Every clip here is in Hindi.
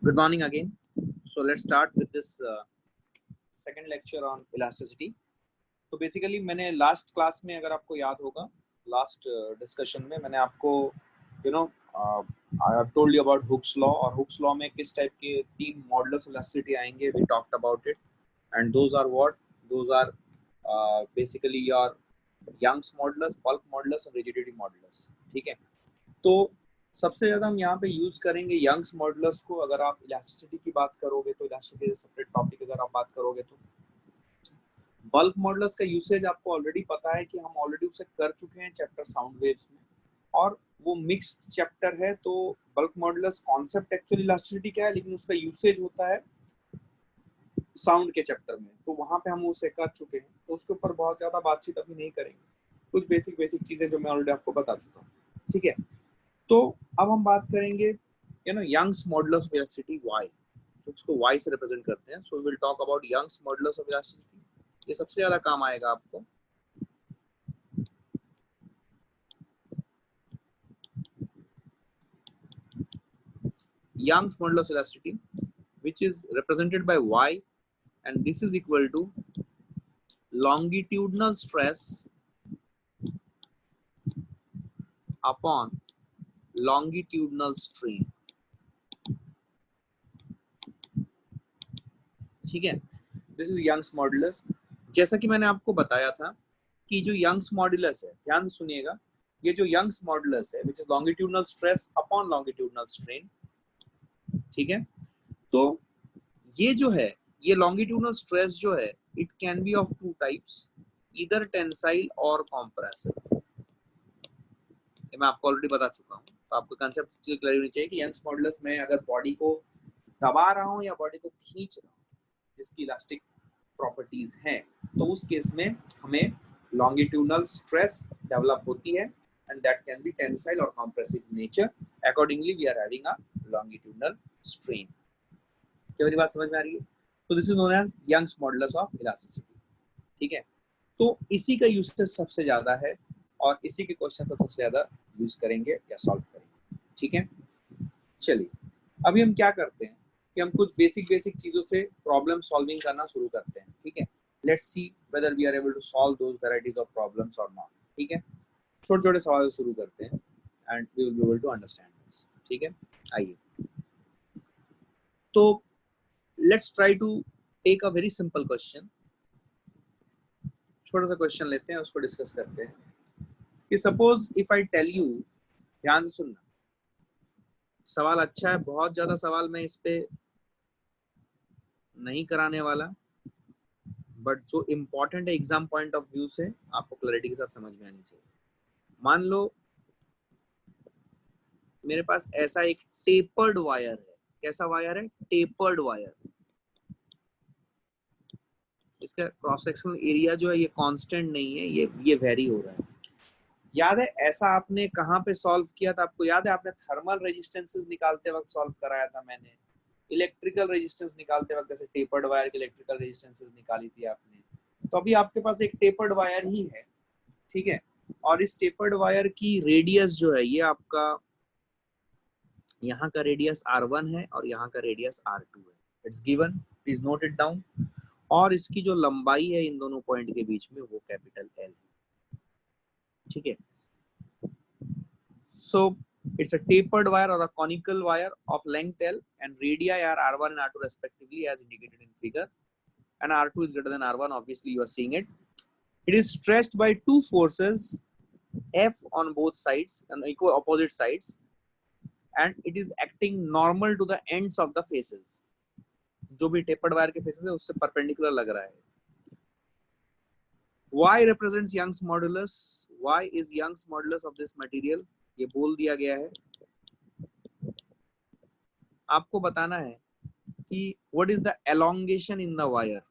Good morning again. So let's start with this second lecture on elasticity. तो बेसिकली मैंने लास्ट क्लास में, अगर आपको याद होगा, लास्ट डिस्कशन में मैंने आपको I have told you about Hooke's law, और हुक्स लॉ में किस टाइप के तीन मॉडल्स इलास्टिसिटी आएंगे. We talked about it and those are what, those are basically your Young's modulus, bulk modulus और रिजिडिटी मॉडुलस. ठीक है, तो सबसे ज़्यादा हम यहाँ पे यूज़ करेंगे यंग्स मॉडुलस को. अगर आप इलास्टिसिटी की बात करोगे तो इलास्टिसिटी सेपरेट टॉपिक. अगर आप बात करोगे तो बल्क मॉडुलस का यूसेज आपको ऑलरेडी पता है कि हम ऑलरेडी उसे कर चुके हैं चैप्टर साउंड वेव्स में, और वो मिक्स्ड चैप्टर है. तो bulk modulus concept actually elasticity क्या है, लेकिन उसका यूसेज होता है साउंड के चैप्टर में, तो वहाँ पे हम उसे कर चुके हैं. तो उसके ऊपर बहुत ज़्यादा बातचीत अभी नहीं करेंगे. कुछ बेसिक चीज़ें जो मैं ऑलरेडी आपको बता चुका हूँ. ठीक है, तो अब हम बात करेंगे Young's modulus of elasticity, Y, जो इसको वाई से रिप्रेजेंट करते हैं. So we will talk about Young's modulus of elasticity. ये सबसे ज्यादा काम आएगा आपको. Young's modulus elasticity which is represented by y, and this is equal to longitudinal stress upon longitudinal strain. ठीक है, दिस इज यंग्स मॉडुलस. जैसा कि मैंने आपको बताया था कि जो यंग्स मॉडुलस है, ध्यान से सुनिएगा, ये जो यंग्स मॉडुलस है which is longitudinal stress upon longitudinal strain. ठीक है, तो ये जो है, ये लॉन्गिट्यूडनल स्ट्रेस जो है, it can be of two types, either tensile और कॉम्प्रेसिव. ये मैं आपको ऑलरेडी बता चुका हूँ. तो आपको कंसेप्ट क्लियर होनी चाहिए कि यंग्स मॉडुलस में अगर बॉडी को दबा रहा हूँ या बॉडी को खींच रहा हूँ, जिसकी इलास्टिक प्रॉपर्टीज हैं, तो उस केस में हमें लॉन्गिट्यूडनल स्ट्रेस डेवलप होती है, and that can be tensile और compressive nature. Accordingly we are having a longitudinal strain. क्या मेरी बात समझ में आ रही है? तो this is known as Young's modulus of elasticity. ठीक है, तो इसी का यूसेज सबसे ज्यादा है और इसी के क्वेश्चन सबसे ज्यादा यूज करेंगे या सॉल्व करेंगे. ठीक है, चलिए अभी हम क्या करते हैं कि हम कुछ बेसिक चीजों से प्रॉब्लम सॉल्विंग करना शुरू करते हैं. ठीक है, let's see whether we are able to solve those varieties of problems और नॉट. ठीक है, छोटे छोटे सवाल शुरू करते हैं and we will be able to understand this. ठीक है, आइए. तो let's try to take a very simple question. छोटा सा क्वेश्चन लेते हैं, उसको डिस्कस करते हैं कि suppose if I tell you, ध्यान से सुनना, सवाल अच्छा है, बहुत ज्यादा सवाल मैं इस पे नहीं कराने वाला, बट जो इम्पोर्टेंट है एग्जाम पॉइंट ऑफ व्यू से आपको क्लैरिटी के साथ समझ में आनी चाहिए. मान लो मेरे पास ऐसा एक टेपर्ड वायर है. कैसा वायर है? Tapered wire. इसका क्रॉस सेक्शनल एरिया जो है ये कांस्टेंट नहीं है, ये वेरी हो रहा है. याद है ऐसा आपने कहाँ पे सॉल्व किया था? आपको याद है आपने थर्मल रेजिस्टेंसेस निकालते वक्त सॉल्व कराया था मैंने. इलेक्ट्रिकल रेजिस्टेंस निकालते वक्त जैसे टेपर्ड वायर की इलेक्ट्रिकल रेजिस्टेंसेस निकाली थी आपने. तो अभी आपके पास एक टेपर्ड वायर ही है. ठीक है, और इस टेपर्ड वायर की रेडियस जो है, ये आपका यहाँ का रेडियस R1 है और यहाँ का रेडियस R2 है. It's given, please note it down. और इसकी जो लंबाई है इन दोनों पॉइंट के बीच में, वो कैपिटल L है. ठीक है, so it's a tapered wire or a conical wire of length L, and radii are R1 and R2 respectively as indicated in figure, and R2 is greater than R1. Obviously you are seeing it. It is stressed by two forces, F on both sides and equal opposite sides, and it is acting normal to the ends of the faces. जो भी tapered wire के faces है उससे perpendicular लग रहा है. Y represents Young's modulus. Y is Young's modulus of this material. ये बोल दिया गया है. आपको बताना है कि what is the elongation in the wire.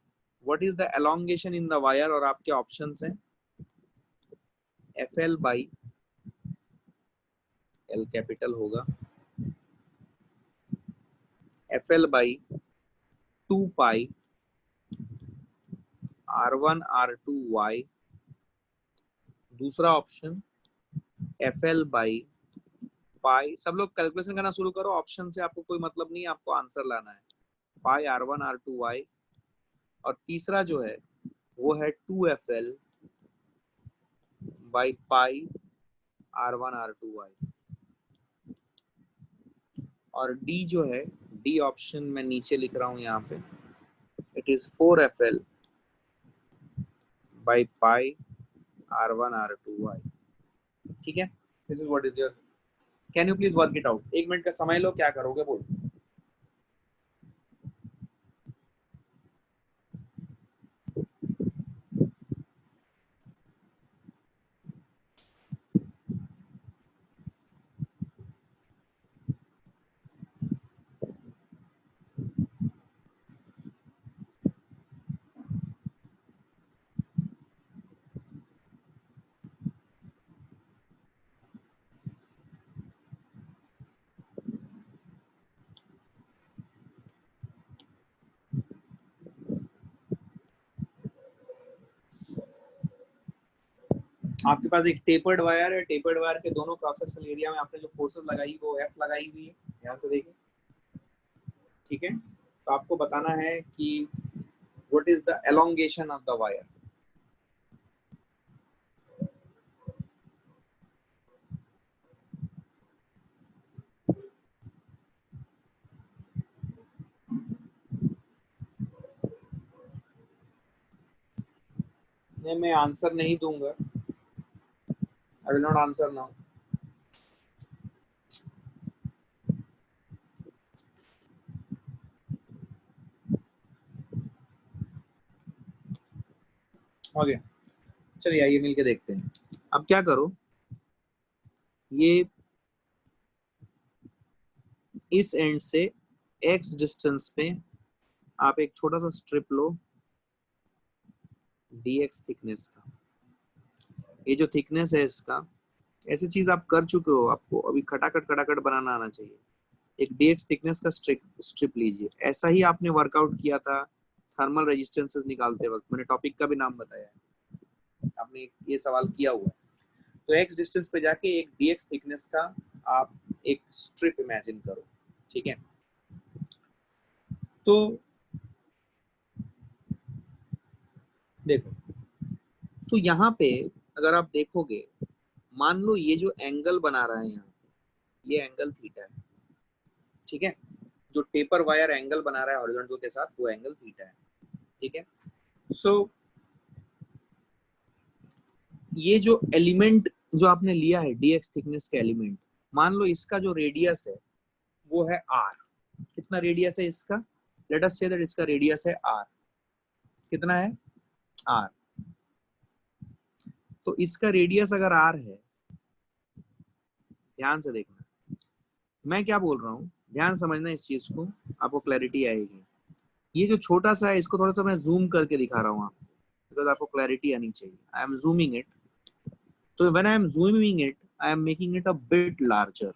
What is the elongation in the wire? और आपके ऑप्शंस हैं FL by L कैपिटल होगा, FL by 2 pi R1 R2 Y. दूसरा ऑप्शन FL by पाई, सब लोग कैलकुलेशन करना शुरू करो, ऑप्शन से आपको कोई मतलब नहीं है, आपको आंसर लाना है। पाई R1 R2 Y, और तीसरा जो है वो है 2FL by pi R1 R2 Y, और डी जो है, डी ऑप्शन मैं नीचे लिख रहा हूँ यहाँ पे, it is 4FL by pi R1 R2 Y। ठीक है, this is what is your, can you please work it out? 1 minute का समय लो, क्या करोगे बोल। आपके पास एक टेपर्ड वायर है, टेपर्ड वायर के दोनों क्रॉस सेक्शनल एरिया में आपने जो फोर्सेस लगाई वो एफ लगाई हुई है, ध्यान से देखिए। ठीक है, तो आपको बताना है कि what is the elongation of the wire. मैं आंसर नहीं दूंगा, I will not answer now. Okay, चलिए आइए मिलके देखते हैं। अब क्या करो, ये इस एंड से x डिस्टेंस पे आप एक छोटा सा स्ट्रिप लो dx थिकनेस का। ये जो थिकनेस है इसका, ऐसी चीज आप कर चुके हो, आपको अभी खटाखट खटाखट बनाना आना चाहिए। एक dx थिकनेस का स्ट्रिप लीजिए, ऐसा ही आपने वर्कआउट किया था थर्मल रेजिस्टेंसेस निकालते वक्त, मैंने टॉपिक का भी नाम बताया है, आपने ये सवाल किया हुआ है। तो x डिस्टेंस पे जाके एक dx थिकनेस का आप एक स्ट्रिप इमेजिन करो। ठीक है, तो देखो, तो यहाँ पे अगर आप देखोगे, मान लो ये जो एंगल बना रहा है यहाँ, ये एंगल थीटा है। ठीक है, जो टेपर वायर एंगल बना रहा है हॉरिजॉन्टल के साथ, वो एंगल थीटा है। ठीक है, सो ये जो एलिमेंट जो आपने लिया है dx थिकनेस का एलिमेंट, मान लो इसका जो रेडियस है वो है r। कितना रेडियस है इसका? लेट अस से दैट इसका रेडियस है r। कितना है? r। तो इसका रेडियस अगर r है, ध्यान से देखना मैं क्या बोल रहा हूँ, ध्यान समझना इस चीज को, आपको क्लैरिटी आएगी। ये जो छोटा सा है, इसको थोड़ा सा मैं जूम करके दिखा रहा हूँ आपको, बिकॉज आपको क्लैरिटी आनी चाहिए। आई एम जूमिंग इट, तो when I am zooming it, I am making it a bit larger.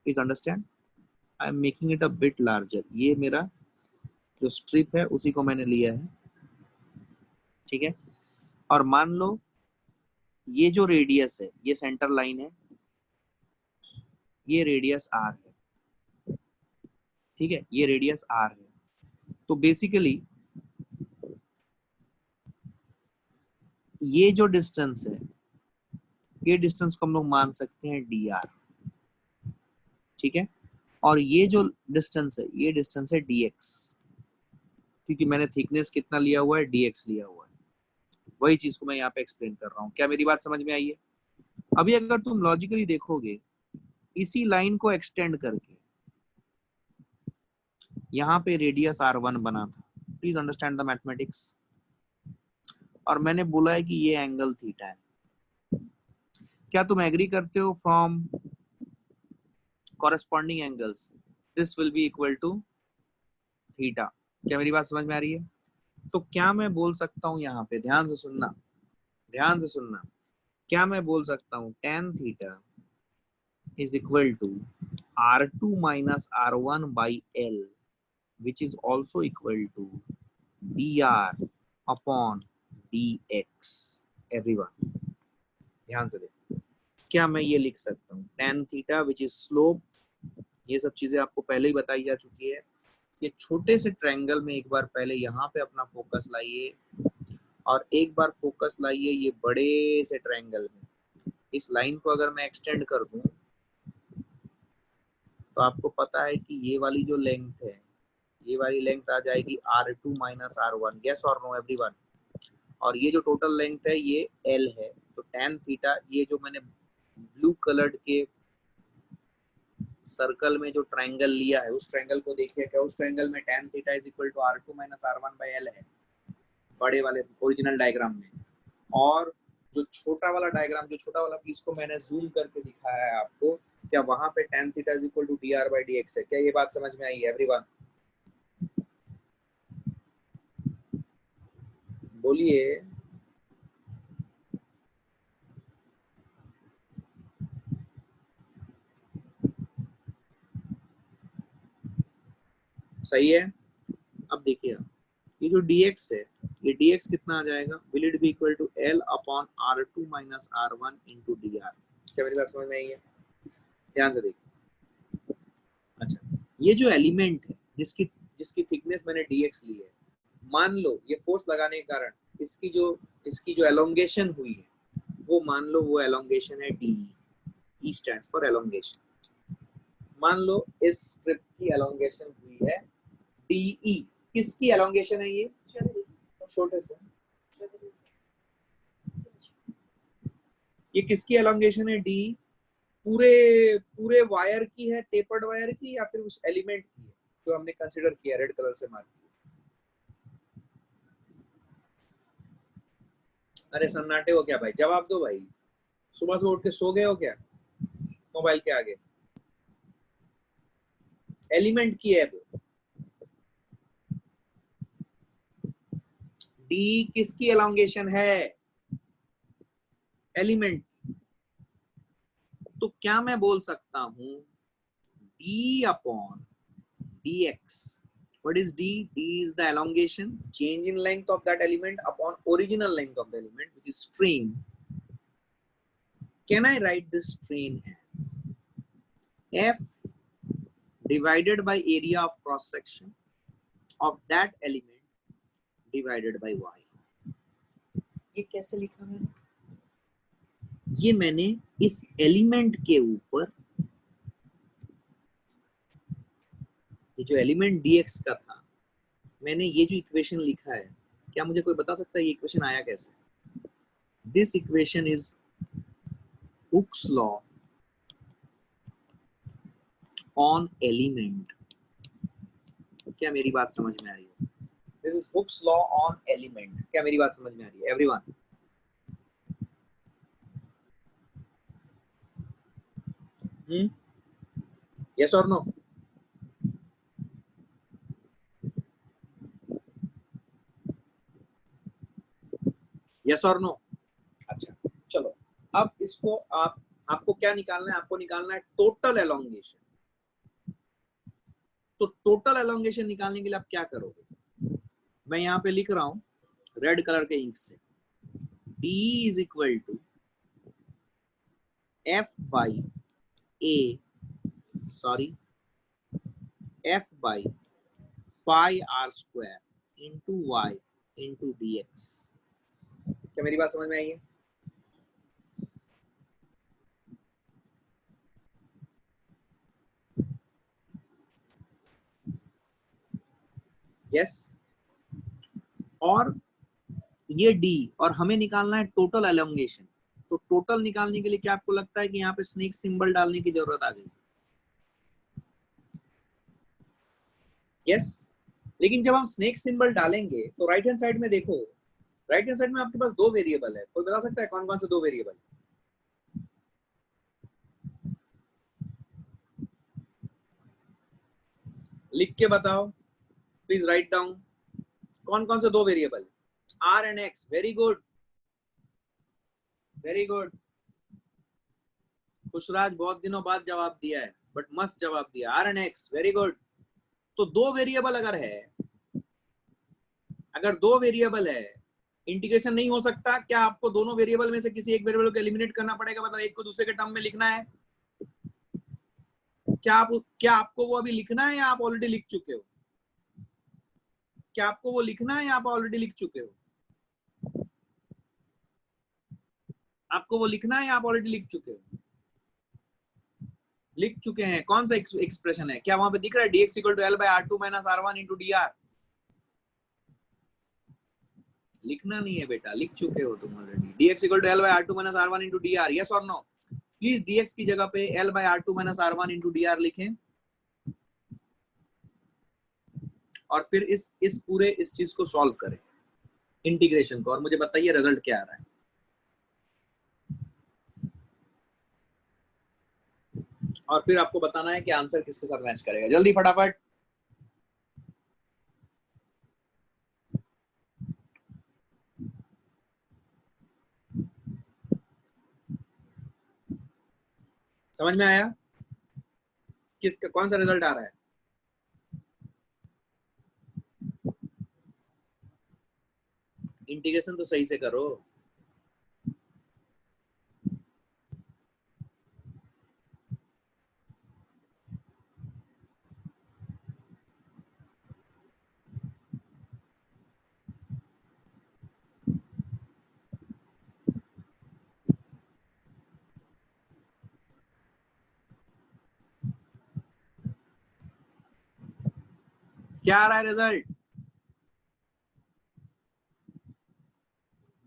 Please understand, I am making it a bit larger. ये मेरा जो स्ट्रिप है उसी को मैंने लिया है। ठीक है, और मान लो ये जो रेडियस है, ये सेंटर लाइन है, ये रेडियस r है। ठीक है, ये रेडियस r है। तो बेसिकली ये जो डिस्टेंस है, ये डिस्टेंस को हम लोग मान सकते हैं dr। ठीक है, और ये जो डिस्टेंस है, ये डिस्टेंस है dx, क्योंकि मैंने थिकनेस कितना लिया हुआ है, dx लिया हुआ है। वही चीज को मैं यहाँ पे एक्सप्लेन कर रहा हूँ। क्या मेरी बात समझ में आई है? अभी अगर तुम लॉजिकली देखोगे, इसी लाइन को एक्सटेंड करके यहाँ पे रेडियस r1 बना था। Please understand the mathematics. और मैंने बोला है कि ये एंगल थीटा है। क्या तुम एग्री करते हो? From corresponding angles this will be equal to theta. क्या मेरी बात समझ में आ रही है? तो क्या मैं बोल सकता हूँ यहाँ पे, ध्यान से सुनना, ध्यान से सुनना, क्या मैं बोल सकता हूँ tan theta is equal to r2 minus r1 by l, which is also equal to dr upon dx। everyone ध्यान से देखो, क्या मैं ये लिख सकता हूँ tan theta which is slope, ये सब चीजें आपको पहले ही बताई जा चुकी है। ये छोटे से ट्रायंगल में एक बार पहले यहाँ पे अपना फोकस लाइए और एक बार फोकस लाइए ये बड़े से ट्रायंगल में। इस लाइन को अगर मैं एक्सटेंड कर दूं तो आपको पता है कि ये वाली जो लेंथ है, ये वाली लेंथ आ जाएगी R2 माइनस R1। यस और नो एवरीवन? और ये जो टोटल लेंथ है ये L है। तो tan थीटा, ये जो मैंने ब्लू कलर्ड के सर्कल में जो ट्रायंगल लिया है उस ट्रायंगल को देखिए, क्या उस ट्रायंगल में tan theta is equal to R2 minus R1 by L है बड़े वाले ओरिजिनल डायग्राम में। और जो छोटा वाला डायग्राम, जो छोटा वाला पीस को मैंने जूम करके दिखाया है आपको, क्या वहां पे tan theta is equal to dr by dx है? क्या ये बात समझ में आई है एवरीवन? बोलिए। सही है। अब देखिए ये जो dx है, ये dx कितना आ जाएगा? Will it be equal to L upon R2 minus R1 into dr। क्या मेरी बात समझ में आई है? ध्यान से देखिए। अच्छा, ये जो एलिमेंट है जिसकी जिसकी थिकनेस मैंने dx ली है, मान लो ये फोर्स लगाने के कारण इसकी जो एलोंगेशन हुई है वो मान लो वो एलोंगेशन है d। E stands for elongation. मान लो इस स्ट्रिप की एलोंगेशन हुई है DE। किसकी एलोंगेशन है ये? छोटे से। ये किसकी एलोंगेशन है D? पूरे पूरे वायर की है, टेपर्ड वायर की, या फिर उस एलिमेंट की है जो हमने कंसीडर किया रेड कलर से मार्क किया? अरे सन्नाटे हो क्या भाई? जवाब दो भाई। सुबह से उठ के सो गए हो क्या मोबाइल के आगे? एलिमेंट की है वो। डी किसकी एलोंगेशन है? एलिमेंट। तो क्या मैं बोल सकता हूं d upon dx? What is d? D is the elongation, change in length of that element upon original length of the element, which is strain. Can I write this strain as F divided by area of cross section of that element divided by y? ये कैसे लिखा मैंने? ये मैंने इस एलिमेंट के ऊपर, ये जो एलिमेंट dx का था, मैंने ये जो इक्वेशन लिखा है, क्या मुझे कोई बता सकता है ये इक्वेशन आया कैसे? This equation is Hooke's law on element. क्या मेरी बात समझ में आ रही है? This is Hooke's law on element. क्या मेरी बात समझ में आ रही है एवरीवन? यस और नो? यस और नो? अच्छा चलो, अब इसको आपको क्या निकालना है? आपको निकालना है टोटल एलोंगेशन। तो टोटल एलोंगेशन निकालने के लिए आप क्या करोगे? मैं यहाँ पे लिख रहा हूं रेड कलर के इंक से, D is equal to F by F by pi R square into Y into dx। क्या मेरी बात समझ में आई है? यस। और ये D और हमें निकालना है टोटल एलोंगेशन। तो टोटल निकालने के लिए क्या आपको लगता है कि यहाँ पे स्नेक सिंबल डालने की जरूरत आ गई? यस। लेकिन जब हम स्नेक सिंबल डालेंगे तो राइट हैंड साइड में देखो, राइट हैंड साइड में आपके पास दो वेरिएबल है। कोई बता सकता है कौन कौन से दो वेरिएबल? लिख के बताओ प्लीज, राइट डाउन। कौन कौन से दो variable? R and X. Very good, very good. Khushraj बहुत दिनों बाद जवाब दिया है, बट मस्त जवाब दिया। R and X, very good. तो दो वेरिएबल अगर है, अगर दो वेरिएबल है इंटीग्रेशन नहीं हो सकता, क्या आपको दोनों वेरिएबल में से किसी एक वेरिएबल को एलिमिनेट करना पड़ेगा, मतलब एक को दूसरे के टर्म में लिखना है? क्या आपको वो अभी लिखना है या आप ऑलरेडी लिख चुके हो? क्या आपको वो लिखना है या आप ऑलरेडी लिख चुके हो? आपको वो लिखना है या आप ऑलरेडी लिख चुके हो? लिख चुके हैं। कौन सा एक्सप्रेशन है? क्या वहां पे दिख रहा है dx equal to L by R two minus R one into D R? लिखना नहीं है बेटा, लिख चुके हो तुम already. dx equal to L by R two minus R one into D R, yes और नो? प्लीज dx की जगह पे L by R two minus R one into D R लिखें और फिर इस पूरे इस चीज को सॉल्व करें, इंटीग्रेशन को, और मुझे बताइए रिजल्ट क्या आ रहा है। और फिर आपको बताना है कि आंसर किसके साथ मैच करेगा। जल्दी फटाफट। समझ में आया कौन सा रिजल्ट आ रहा है? इंटीग्रेशन तो सही से करो। क्या आ रहा है रिजल्ट?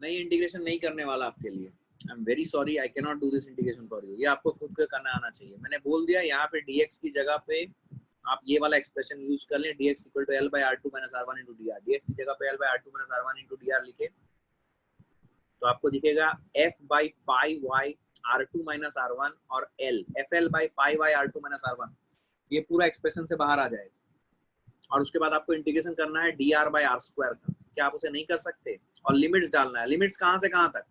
नहीं, इंटीग्रेशन नहीं करने वाला आपके लिए। I am very sorry, I can not do this integration for you. ये आपको खुद को करना आना चाहिए। मैंने बोल दिया यहाँ पे dx की जगह पे आप ये वाला एक्सप्रेशन यूज कर लें, dx equal to L by R two minus R one into D R. dx की जगह पे L by R two minus R one into D R लिखे तो आपको दिखेगा f by pi Y R two minus R one और l F L by pi Y R two minus R one. ये पूरा एक्सप्रेशन से बाहर आ जाएगा और उसके बाद आपको इंटीग्रेशन करना है D R by R square का। क्या आप उसे नहीं कर सकते? और लिमिट्स डालना है। लिमिट्स कहां से कहां तक?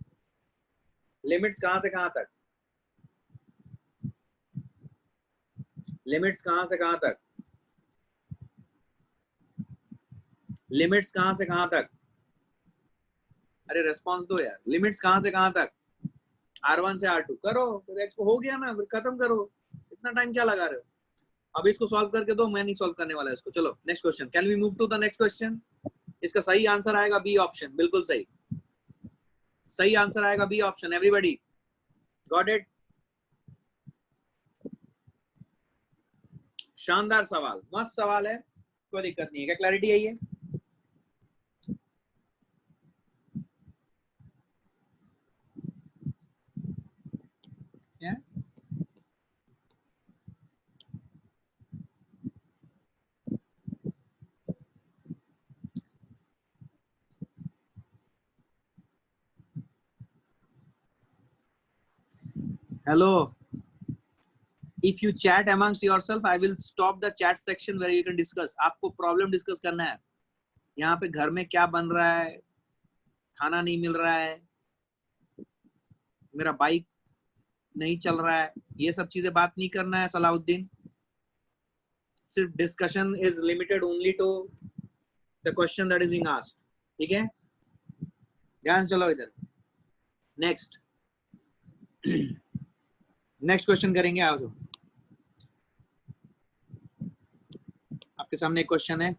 लिमिट्स कहां से कहां तक? लिमिट्स कहां से कहां तक? लिमिट्स कहां से कहां तक? अरे रेस्पॉन्स दो यार। लिमिट्स कहां से कहां तक? R1 से R2 करो, फिर एक्स को हो गया ना, फिर खत्म करो। इतना टाइम क्या लगा रहे हो? अब इसको सॉल्व करके दो, मैं नहीं सॉल्व करने वाला इसको। चलो next question. Can we move to the next question? इसका सही आंसर आएगा बी ऑप्शन, बिल्कुल सही। सही आंसर आएगा B option. Everybody got it? शानदार सवाल, मस्त सवाल है, कोई दिक्कत नहीं है। क्या क्लैरिटी है ये? Hello. If you chat amongst yourself, I will stop the chat section where you can discuss. आपको प्रॉब्लम डिस्कस करना है। यहाँ पे घर में क्या बन रहा है, खाना नहीं मिल रहा है, मेरा बाइक नहीं चल रहा है, ये सब चीजें बात नहीं करना है सलाउद्दीन। सिर्फ discussion is limited only to the question that is being asked. ठीक है, ध्यान से चलो इधर। नेक्स्ट नेक्स्ट क्वेश्चन करेंगे। आओ जो आपके सामने एक क्वेश्चन है।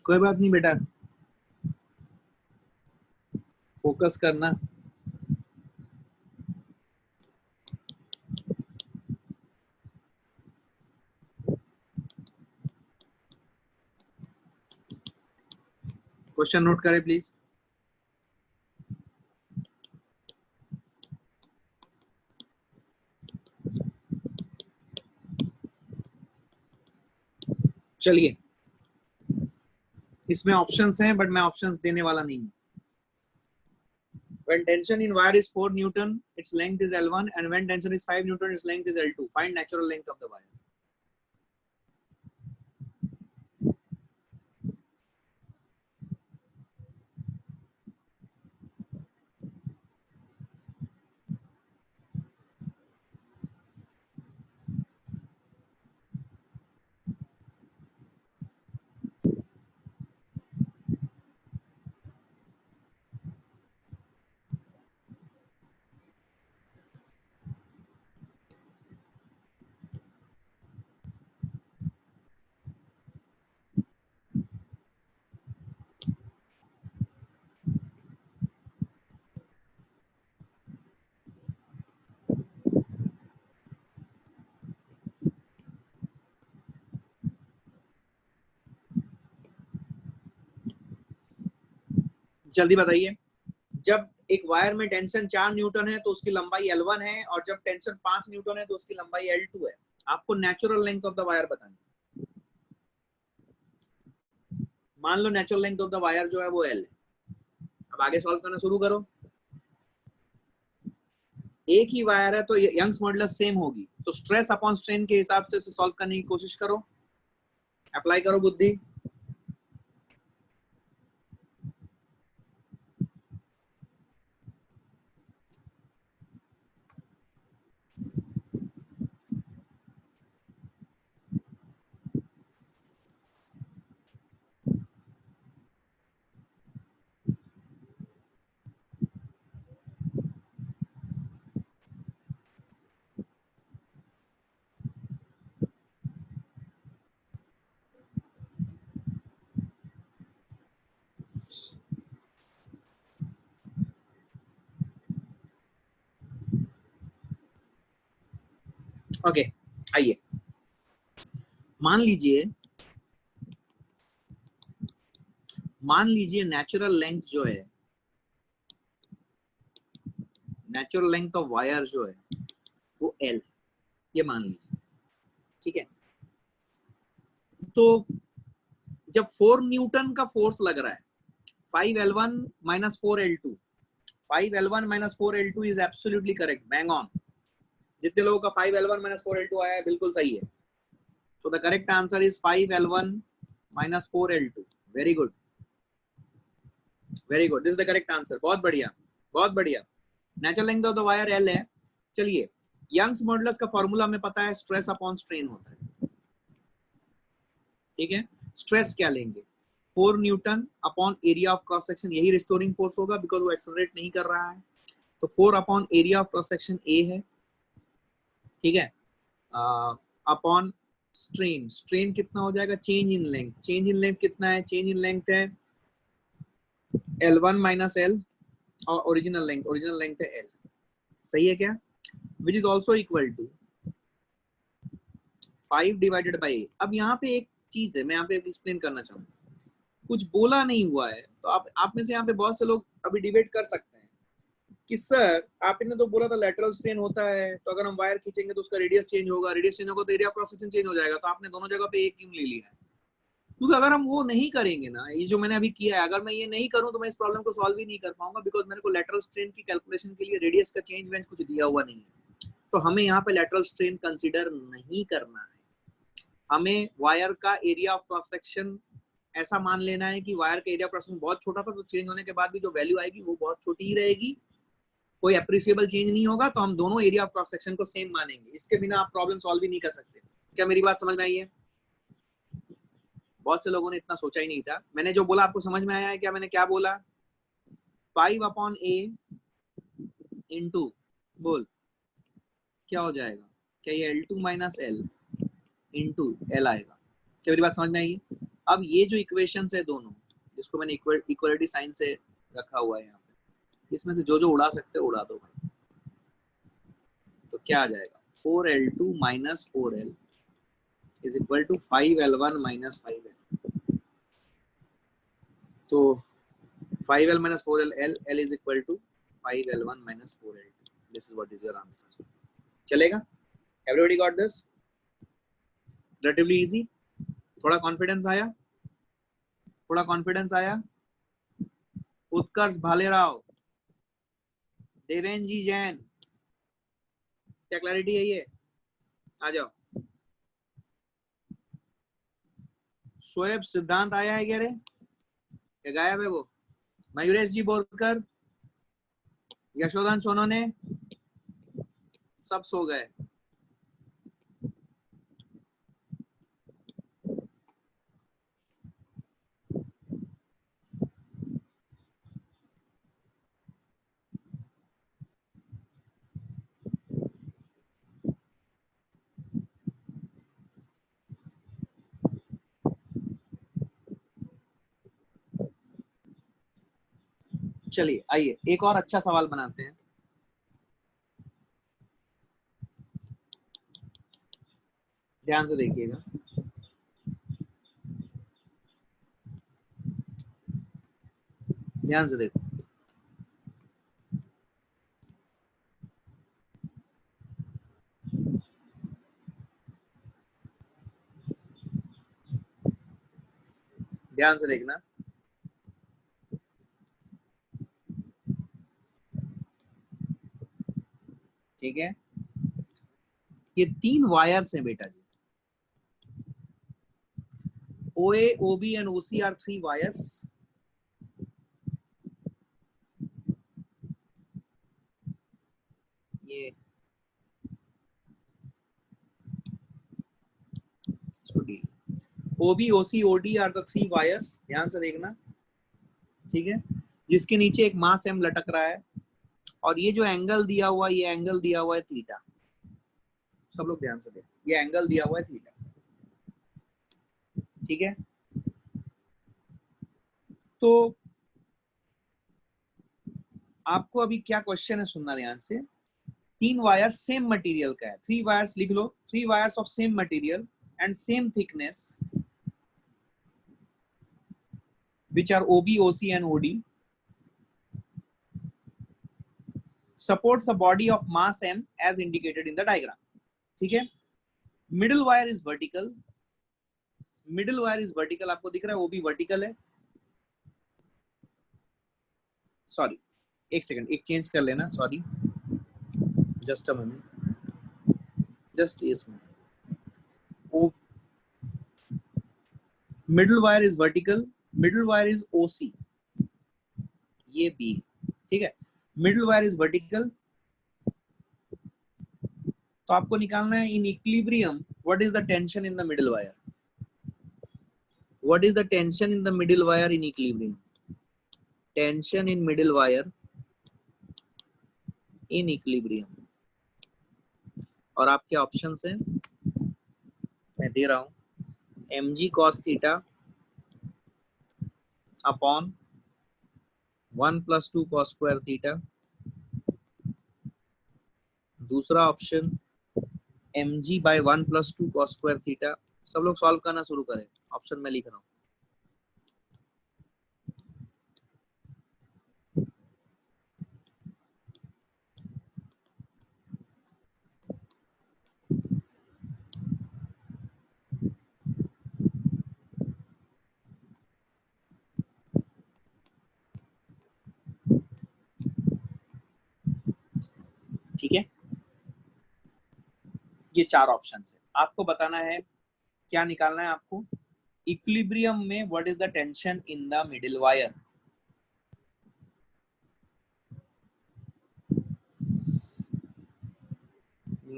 कोई बात नहीं बेटा, फोकस करना। क्वेश्चन नोट करें प्लीज। चलिए, इसमें ऑप्शंस हैं बट मैं ऑप्शंस देने वाला नहीं हूं। When tension in wire is 4 Newton, its length is L1, and when tension is 5 Newton, its length is L2. Find natural length of the wire. जल्दी बताइए। जब एक वायर में टेंशन 4 न्यूटन है तो उसकी लंबाई L1 है, और जब टेंशन 5 न्यूटन है तो उसकी लंबाई L2 है। आपको natural length of the wire बतानी। मान लो natural length of the wire जो है वो L है। अब आगे सॉल्व करना शुरू करो। एक ही वायर है तो यंग्स मॉडुलस सेम होगी, तो स्ट्रेस अपॉन स्ट्रेन के हिसाब से उसे सॉल्व करने की कोशिश करो, अप्लाई करो बुद्धि। ओके, आइए मान लीजिए नेचुरल लेंथ जो है, नेचुरल लेंथ ऑफ वायर जो है वो L, ये मान लीजिए, ठीक है। तो जब 4 न्यूटन का फोर्स लग रहा है, 5L1 minus 4L2, 5L1 minus 4L2 is absolutely correct, bang on. जितने लोगों का 5L1 minus 4L2 आया है बिल्कुल सही है। So the correct answer is 5L1 minus 4L2. Very good. Very good. This is the correct answer. बहुत बढ़िया, बहुत बढ़िया। Natural length of the wire L है। चलिए, यंग्स मॉडुलस का फॉर्मूला हमें पता है, स्ट्रेस अपॉन स्ट्रेन होता है, ठीक है। स्ट्रेस क्या लेंगे? 4 Newton upon area of cross section, यही रिस्टोरिंग फोर्स होगा बिकॉज वो एक्सेलरेट नहीं कर रहा है। तो 4 upon area of cross section A है, ठीक है, अपॉन स्ट्रेन। स्ट्रेन कितना हो जाएगा? Change in length. Change in length कितना है? चेंज इन लेंथ है L1 माइनस L, और ओरिजिनल लेंथ है L, सही है क्या? Which is also equal to 5 divided by. अब यहाँ पे एक चीज है, मैं यहाँ पे एक्सप्लेन करना चाहूंगा, कुछ बोला नहीं हुआ है, तो आप में से यहाँ पे बहुत से लोग अभी डिबेट कर सकते हैं कि सर आपने तो बोला था लेटरल स्ट्रेन होता है, तो अगर हम वायर खींचेंगे तो उसका रेडियस चेंज होगा, रेडियस चेंज होगा तो area of cross section change हो जाएगा, तो आपने दोनों जगह पे एक क्यों ले लिया है? क्योंकि अगर हम वो नहीं करेंगे ना, ये जो मैंने अभी किया है, अगर मैं ये नहीं करूं तो मैं इस प्रॉब्लम को सॉल्व ही नहीं कर पाऊंगा, बिकॉज मेरे को लेटरल स्ट्रेन की कैलकुलेशन के लिए रेडियस का चेंज वेंज कुछ दिया हुआ नहीं है। तो हमें यहाँ पे लेटरल स्ट्रेन कंसिडर नहीं करना है, हमें वायर का एरिया ऑफ क्रॉस सेक्शन ऐसा मान लेना है कि वायर का एरिया ऑफ क्रॉस सेक्शन बहुत छोटा था, तो चेंज होने के बाद भी जो वैल्यू आएगी वो बहुत छोटी ही रहेगी, कोई अप्रिशिएबल चेंज नहीं होगा, तो हम दोनों एरिया ऑफ क्रॉस सेक्शन को सेम मानेंगे। इसके बिना आप प्रॉब्लम सॉल्व ही नहीं कर सकते। क्या मेरी बात समझ में आई है? बहुत से लोगों ने इतना सोचा ही नहीं था। मैंने जो बोला आपको समझ में आया है क्या? मैंने क्या बोला? 5 अपॉन A इंटू, बोल क्या हो जाएगा? क्या ये L2 minus L into L आएगा? क्या मेरी बात समझ में आई? अब ये जो इक्वेशन है दोनों, जिसको मैंने इक्वलिटी साइन से रखा हुआ है यहाँ पे, इसमें से जो जो उड़ा सकते उड़ा दो भाई। तो क्या आ जाएगा? 4L2 minus 4L is equal to 5L1 minus 5L। तो 5L minus 4L, L is equal to 5L1 minus 4L2. This is what is your answer. चलेगा? Everybody got this? Relatively easy. थोड़ा कॉन्फिडेंस आया? थोड़ा कॉन्फिडेंस आया? उत्कर्ष भालेराव, देवेन जी जैन, क्या क्लैरिटी है ये? आ जाओ। शोएब सिद्धांत आया है क्या रे? क्या गायब है वो? मयूरेश जी बोरकर, यशोधन सोनोने, सब सो गए। चलिए आइए एक और अच्छा सवाल बनाते हैं। ध्यान से देखिएगा। ध्यान से देखो। ध्यान से देखना। ठीक है, ये 3 वायर्स हैं बेटा जी। OA, OB and OC are 3 wires. ये OB, OC, OD are the 3 wires. ध्यान से देखना। ठीक है, जिसके नीचे एक मास M लटक रहा है और ये जो एंगल दिया हुआ, ये एंगल दिया हुआ है थीटा। सब लोग ध्यान से देखो, ये एंगल दिया हुआ है थीटा। ठीक है, तो आपको अभी क्या क्वेश्चन है सुनना ध्यान से। 3 वायर सेम मटेरियल का है, 3 वायर्स लिख लो, 3 wires of same material and same thickness which are OB, OC and OD supports a body of mass M as indicated in the diagram. ठीक है, middle wire is vertical, middle wire is vertical, आपको दिख रहा है OB वर्टिकल है। सॉरी, एक सेकंड, एक चेंज कर लेना, sorry, just a minute, just इस minute. Middle wire is vertical, middle wire is OC, ये B। ठीक है, मिडिल वायर इज वर्टिकल, तो आपको निकालना है in equilibrium what is the tension in the middle wire, what is the tension in the middle wire in equilibrium, tension in middle wire in equilibrium. और आपके ऑप्शन हैं, मैं दे रहा हूं, mg cos theta upon 1 + 2 cos square theta. दूसरा option mg/1 + 2 cos square theta. सब लोग सॉल्व करना शुरू करें, ऑप्शन में लिख रहा हूं। ठीक है, ये 4 ऑप्शन है, आपको बताना है क्या निकालना है आपको। इक्विलिब्रियम में what is the tension in the middle wire.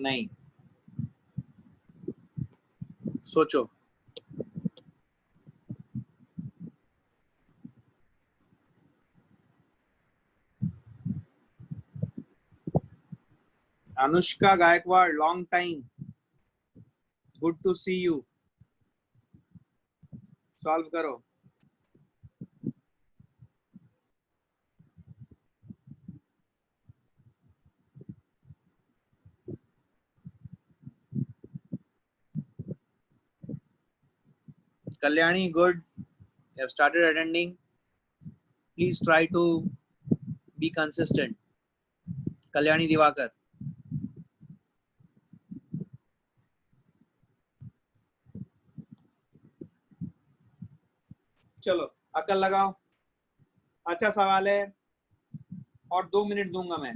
नहीं, सोचो। Anushka Gaikwad, long time, good to see you. Solve करो। Kalyani, good, you have started attending, please try to be consistent. Kalyani Diwakar, चलो अकल लगाओ, अच्छा सवाल है और 2 मिनट दूंगा मैं।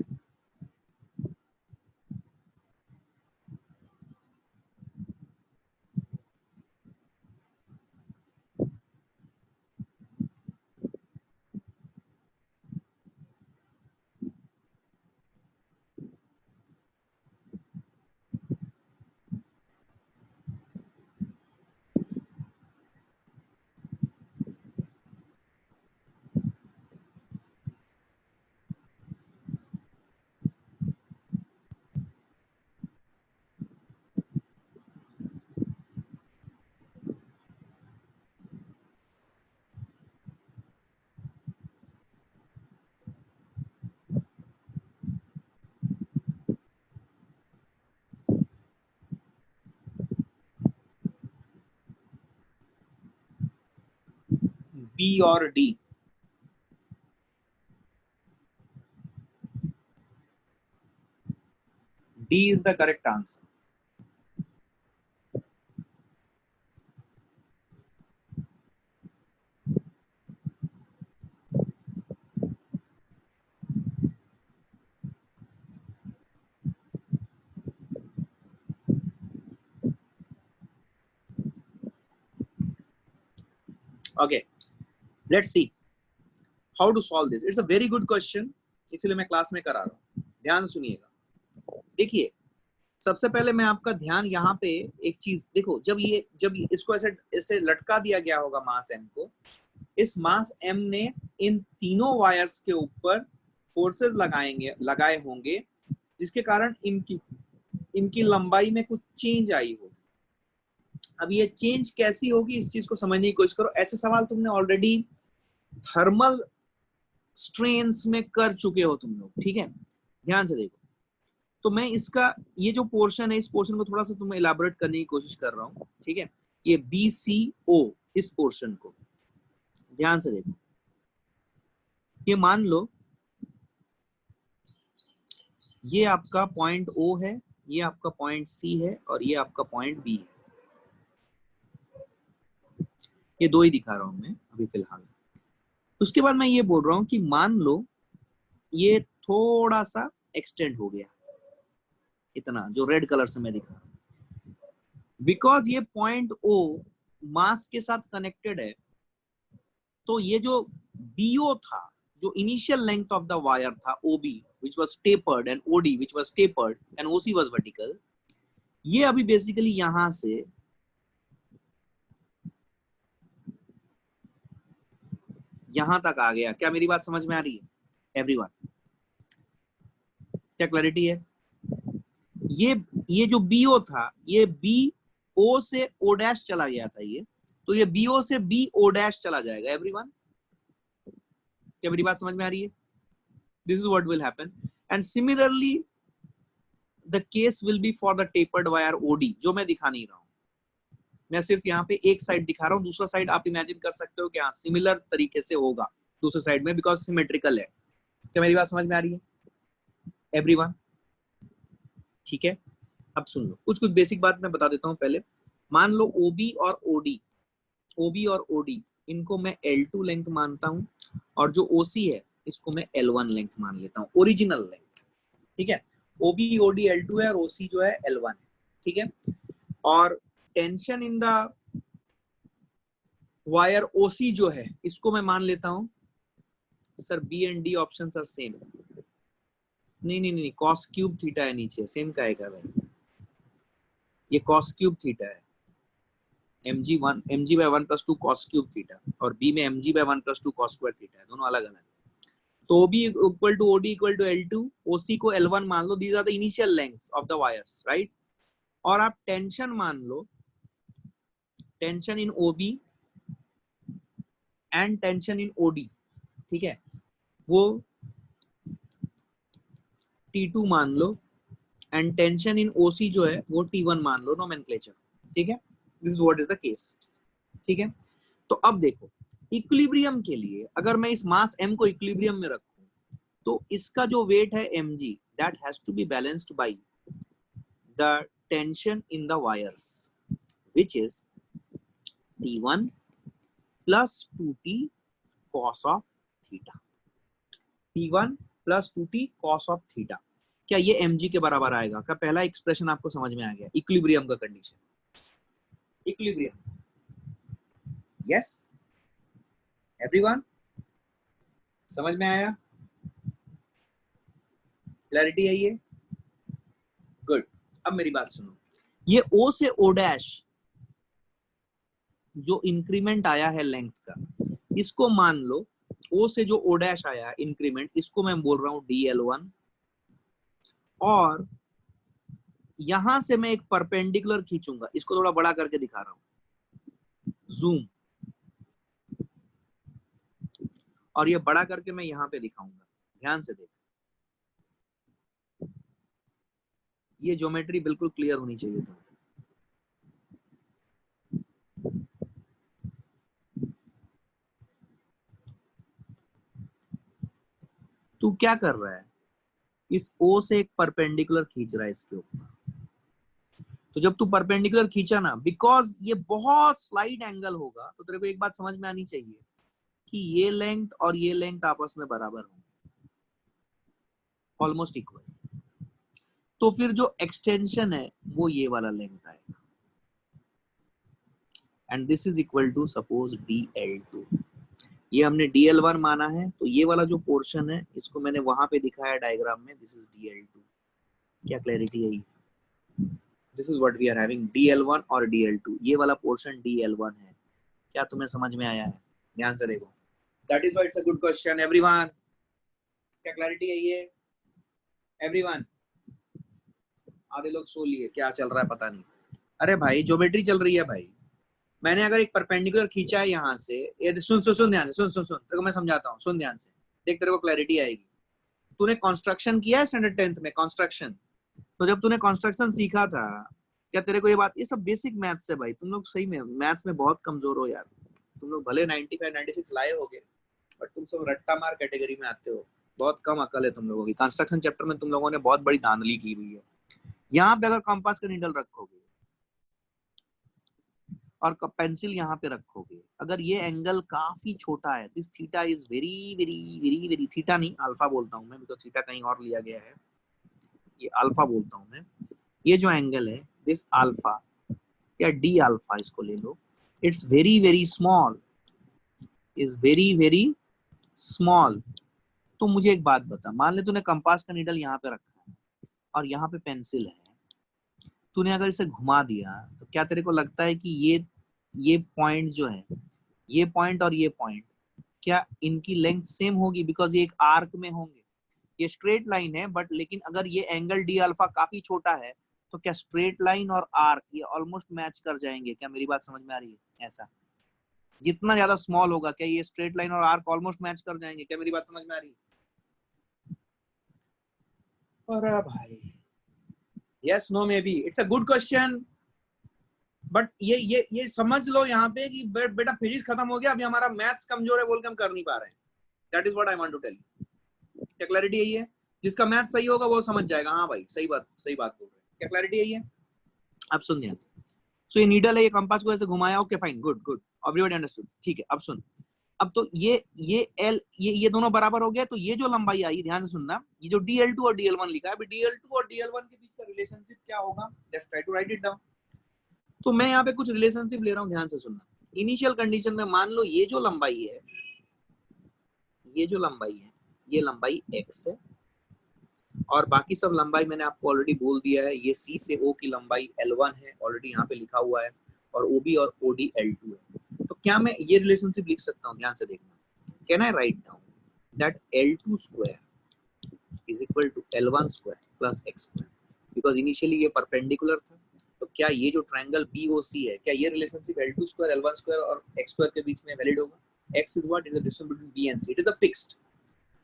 बी और D? D is the correct answer. Okay, let's see how to solve this. It's a very good question, इसलिए मैं क्लास में करा रहा हूँ. ध्यान सुनिएगा. देखिए, सबसे पहले मैं आपका ध्यान यहाँ पे एक चीज देखो. जब इसको ऐसे ऐसे लटका दिया गया होगा मास m को, इस मास m ने इन तीनों वायर्स के ऊपर फोर्सेस लगाए होंगे, जिसके कारण इनकी लंबाई में कुछ चेंज आई होगी. अब ये चेंज कैसी होगी, इस चीज को समझने की कोशिश करो. ऐसे सवाल तुमने ऑलरेडी थर्मल स्ट्रेन्स में कर चुके हो तुम लोग. ठीक है, ध्यान से देखो. तो मैं इसका ये जो पोर्शन है, इस पोर्शन को थोड़ा सा तुम्हें इलाबोरेट करने की कोशिश कर रहा हूँ. ठीक है, ये BCO, इस पोर्शन को ध्यान से देखो. ये मान लो ये आपका पॉइंट O है, ये आपका पॉइंट C है और ये आपका पॉइंट B है. ये दो ही दिखा रहा हूं मैं अभी फिलहाल. उसके बाद मैं ये बोल रहा हूं कि मान लो ये थोड़ा सा एक्सटेंड हो गया, इतना जो रेड कलर से मैं दिखा रहा हूं. बिकॉज ये पॉइंट O मास के साथ कनेक्टेड है, तो ये जो BO था, जो initial length of the wire था OB which was tapered and OD which was tapered and OC was vertical, ये अभी बेसिकली यहां से यहां तक आ गया. क्या मेरी बात समझ में आ रही है एवरीवन? क्या क्लैरिटी है? ये जो BO था, ये BO से O' चला गया था ये, तो ये BO से BO' चला जाएगा. एवरीवन, क्या मेरी बात समझ में आ रही है? This is what will happen. And similarly the case will be for the tapered wire OD, जो मैं दिखा नहीं रहा हूं. मैं सिर्फ यहाँ पे एक साइड दिखा रहा हूँ, दूसरा साइड आप इमेजिन कर सकते हो कि हाँ सिमिलर तरीके से होगा दूसरे साइड में, बिकॉज सिमेट्रिकल है. क्या मेरी बात समझ में आ रही है एवरीवन? ठीक है, अब सुन लो. कुछ बेसिक बात मैं बता देता हूँ पहले. मान लो OB और OD इनको मैं L2 लेंथ मानता हूँ, और जो OC है इसको मैं L1 लेंथ मान लेता हूँ, ओरिजिनल लेंथ. ठीक है, OB OD L2 है और OC जो है L1 है. ठीक है, और tension in the wire OC जो है इसको मैं मान लेता हूं, sir B and D options are same. नहीं, cos क्यूब थीटा है नीचे, सेम का है भाई. ये cos क्यूब थीटा है, mg by 1 plus 2 cos cube theta, और B में mg by 1 plus 2 cos square theta है. दोनों अलग अलग. तो OB equal to OD equal to L2, OC को L1 मान लो. These are the initial lengths of the wires, right? और आप टेंशन मान लो, tension in OB and tension in OD. ठीक है, वो T2 मान लो, एंड टेंशन इन OC जो है वो T1 मान लो. नोमेनक्लेचर. ठीक है, this is what is the case. ठीक है, तो अब देखो, इक्विलिब्रियम के लिए अगर मैं इस मास M को इक्विलिब्रियम में रखूं, तो इसका जो वेट है mg, that has to be balanced by the tension in the wires, which is T1 plus 2t cos of theta. T1 plus 2t cos of theta. क्या ये mg के बराबर आएगा? क्या पहला एक्सप्रेशन आपको समझ में आ गया? इक्विलिब्रियम का कंडीशन, इक्विलिब्रियम. यस एवरीवन, समझ में आया? क्लैरिटी है ये? गुड. अब मेरी बात सुनो. ये O से O' जो इंक्रीमेंट आया है लेंथ का, इसको मान लो O से जो O' आया इंक्रीमेंट, इसको मैं बोल रहा हूं DL1. और यहां से मैं एक परपेंडिकुलर खींचूंगा, इसको थोड़ा बड़ा करके दिखा रहा हूं, जूम, और ये बड़ा करके मैं यहां पे दिखाऊंगा. ध्यान से देखो, ये ज्योमेट्री बिल्कुल क्लियर होनी चाहिए था. तू क्या कर रहा है, इस O से एक परपेंडिकुलर खींच रहा है इसके ऊपर। तो जब तू परपेंडिकुलर खींचा ना, बिकॉज ये बहुत स्लाइड एंगल होगा, तो तेरे को एक बात समझ में आनी चाहिए कि ये लेंथ और ये लेंथ आपस में बराबर होंगे, ऑलमोस्ट इक्वल। तो फिर जो एक्सटेंशन है वो ये वाला लेंथ आएगा, and this is equal to suppose DL2। ये हमने DL1 माना है, तो ये वाला जो पोर्शन है इसको मैंने वहां पे दिखाया डायग्राम में, दिस इज DL2। क्या क्लैरिटी है? This is what we are having, DL1 और DL2। ये वाला पोर्शन DL1 है। क्या तुम्हें समझ में आया है? ध्यान से देखो, that is why it's a good question everyone. क्या क्लैरिटी है ये एवरीवन? आधे लोग सो लिए, क्या चल रहा है पता नहीं। अरे भाई ज्योमेट्री चल रही है भाई। मैंने अगर एक परपेंडिकुलर खींचा है यहाँ से, ये सुन सुन सुन ध्यान से, सुन सुन सुन, तेरे को मैं समझाता हूँ, सुन ध्यान से, देख तेरे को क्लैरिटी आएगी। तूने कंस्ट्रक्शन किया है स्टैंडर्ड 10th में, कंस्ट्रक्शन। तो जब तूने कंस्ट्रक्शन सीखा था, क्या तेरे को ये बात, ये सब बेसिक मैथ्स है भाई। तुम लोग सही में मैथ्स में बहुत कमजोर हो यार। तुम लोग भले 95 96 लाए होगे, बट तुम सब रट्टा मार कैटेगरी में आते हो। बहुत कम अकल है तुम लोगों की। कंस्ट्रक्शन चैप्टर में तुम लोगों ने बहुत बड़ी धांधली की हुई है। यहाँ पे अगर कंपास का नीडल रखोगे और पेंसिल यहाँ पे रखोगे, अगर ये एंगल काफी छोटा है, this theta is very very very very, theta नहीं अल्फा बोलता हूँ मैं, बिकॉज थीटा कहीं और लिया गया है, ये अल्फा बोलता हूँ मैं। ये जो एंगल है दिस अल्फा या डी अल्फा इसको ले लो, it's very very small, is very very small. तो मुझे एक बात बता, मान ले तूने कंपास का नीडल यहाँ पे रखा है और यहाँ पे पेंसिल है, तूने अगर इसे घुमा दिया तो क्या तेरे को लगता है कि ये पॉइंट जो है, ये पॉइंट और ये पॉइंट, क्या इनकी लेंथ सेम होगी? बिकॉज ये एक आर्क में होंगे। ये स्ट्रेट लाइन है, बट लेकिन अगर ये एंगल डी अल्फा काफी छोटा है, तो क्या स्ट्रेट लाइन और आर्क ये ऑलमोस्ट मैच कर जाएंगे? क्या मेरी बात समझ में आ रही है? ऐसा जितना ज्यादा स्मॉल होगा, क्या ये स्ट्रेट लाइन और आर्क ऑलमोस्ट मैच कर जाएंगे? क्या मेरी बात समझ में आ रही है? अरे भाई, yes no maybe, it's a good question, but ये समझ लो यहाँ पे कि बेटा फिजिक्स खत्म हो गया, अभी हमारा मैथ्स कमजोर है बोल के हम कर नहीं पा रहे हैं। That is what I want to tell you. क्या क्लैरिटी यही है? जिसका मैथ सही होगा वो समझ जाएगा, हाँ भाई सही बात बोल रहे हैं। क्या क्लैरिटी यही है? अब सुन ध्यान से। सो ये नीडल है, ये कंपास को ऐसे घुमाया, okay fine, good good, everybody understood, ठीक है। अब सुन, अब तो ये एल, ये दोनों बराबर हो गया, तो ये जो लंबाई आई, ध्यान से सुनना, ये जो DL2 और DL1 लिखा है, अभी DL2 और DL1 के बीच का रिलेशनशिप क्या होगा? Let's try to write it down. तो मैं यहाँ पे कुछ रिलेशनशिप ले रहा हूँ, ध्यान से सुनना। इनिशियल कंडीशन में मान लो ये जो लंबाई है, ये लंबाई x है, और बाकी सब लंबाई मैंने आपको ऑलरेडी बोल दिया है। ये C से O की लंबाई L1 है, ऑलरेडी यहाँ पे लिखा हुआ है, और OB और OD L2 है। तो क्या मैं ये रिलेशनशिप लिख सकता हूँ? ध्यान से देखना। Can I write down that L2 square is equal to L1 square plus x square? Because initially ये परपेंडिकुलर था, तो क्या ये जो ट्रायंगल BOC है, क्या ये relationship L2 square, L1 square और x स्क्वायर के बीच में वैलिड होगा? x is what? It is the distance between B and C. It is a fixed.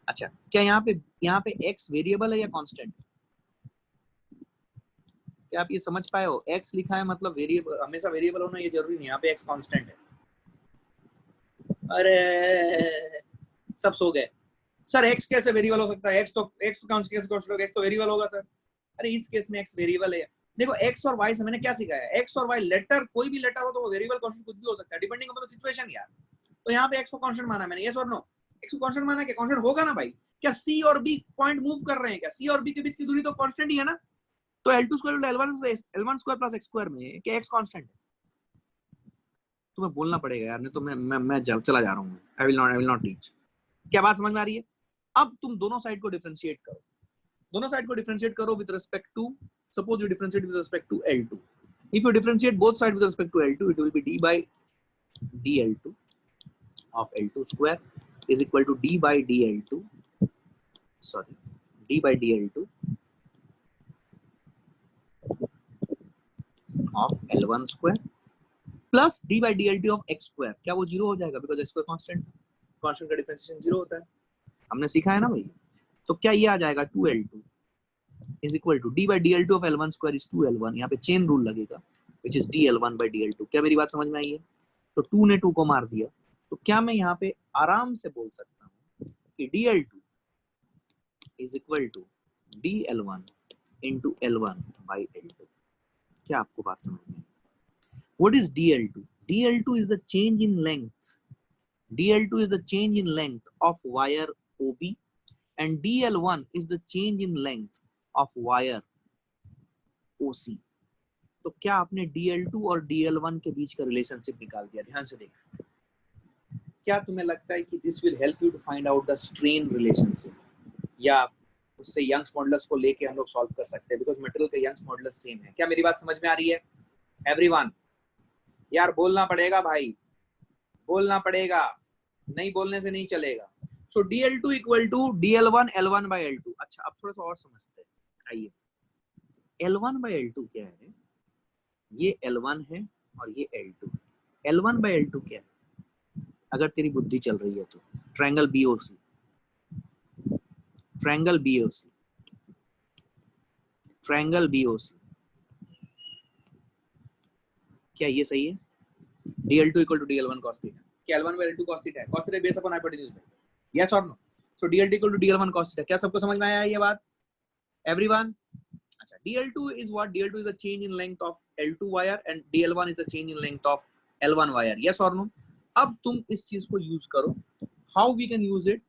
अच्छा, क्या यहाँ पे x वेरिएबल है या कांस्टेंट? क्या आप ये समझ पाए हो? x लिखा है मतलब वेरिएबल, हमेशा वेरिएबल होना ये जरूरी नहीं, यहाँ पे x कांस्टेंट है। अरे सब सो गए सर, x कैसे वेरिएबल हो सकता है? x तो कांस्टेंट होगा, x तो वेरिएबल होगा सर। अरे इस केस में x वेरिएबल है। देखो x और y से मैंने क्या सिखाया, x और y लेटर, कोई भी लेटर हो तो वो वेरिएबल कांस्टेंट कुछ भी हो सकता है, डिपेंडिंग ऑन द सिचुएशन यार। तो यहाँ पे x को कांस्टेंट माना मैंने, यस और नो? x को कांस्टेंट माना, क्या कांस्टेंट होगा ना भाई? क्या c और b पॉइंट मूव कर रहे हैं? क्या c और b के बीच की दूरी तो कांस्टेंट ही है ना? तो L2 square L1 square plus x square में क्या x कांस्टेंट है? तुम्हें बोलना पड़ेगा यार, नहीं तो मैं चला जा रहा हूँ। I will not teach. क्या बात समझ में आ रही है? अब तुम दोनों साइड को डिफरेंशिएट करो, दोनों साइड को डिफरेंशिएट करो with respect to, suppose you differentiate with respect to L2. If you differentiate both sides with respect to L2, it will be d by dL2 of L2 square is equal to d by dL2 of L1 square plus d by dL2 of x square. क्या वो जीरो हो जाएगा? बिकॉज x स्क्वायर कांस्टेंट है, कांस्टेंट का डिफरेंशिएशन जीरो होता है, हमने सीखा है ना भाई। तो क्या ये आ जाएगा 2L2 is equal to d by dL2 of L1 square is 2L1, यहाँ पे चेन रूल लगेगा, which is dL1 by dL2. क्या मेरी बात समझ में आई है? तो 2 ने 2 को मार दिया, तो क्या मैं यहाँ पे आराम से बोल सकता हूँ कि dL2 is equal to dl1 into l1 by l2। क्या आपको बात समझ में? What is dl2? dl2 is the change in length. dl2 is the change in length of wire OB and dl1 is the change in length of wire OC। तो क्या आपने dl2 और dl1 के बीच का रिलेशनशिप निकाल दिया? ध्यान से देख। क्या तुम्हें लगता है कि this will help you to find out the strain relationship, या उससे यंग्स मॉडुलस को लेके हम लोग सॉल्व कर सकते हैं? बिकॉज मटेरियल का यंग्स मॉडुलस सेम है। क्या मेरी बात समझ में आ रही है एवरीवन? यार बोलना पड़ेगा भाई, बोलना पड़ेगा, नहीं बोलने से नहीं चलेगा। So dl2 equal to dl1 l1 by l2। अच्छा अब थोड़ा सा और समझते हैं, आइए। l1 by l2 क्या है? ये l1 है और ये l2। l1 by l2 क्या है? अगर तेरी बुद्धि चल रही है तो triangle BOC, triangle BOC, triangle BOC। क्या ये सही है? dl2 equal to dl1 cos theta. क्या l1 by l2 cos theta है? cos theta base upon hypotenuse में, यस और no? So dl2 equal to dl1 cos theta. क्या सबको समझ में आया ये बात एवरीवन? अच्छा, dl2 is what? dl2 is the change in length of l2 wire and dl1 is the change in length of l1 wire, yes or no? अब तुम इस चीज को यूज करो। How we can use it?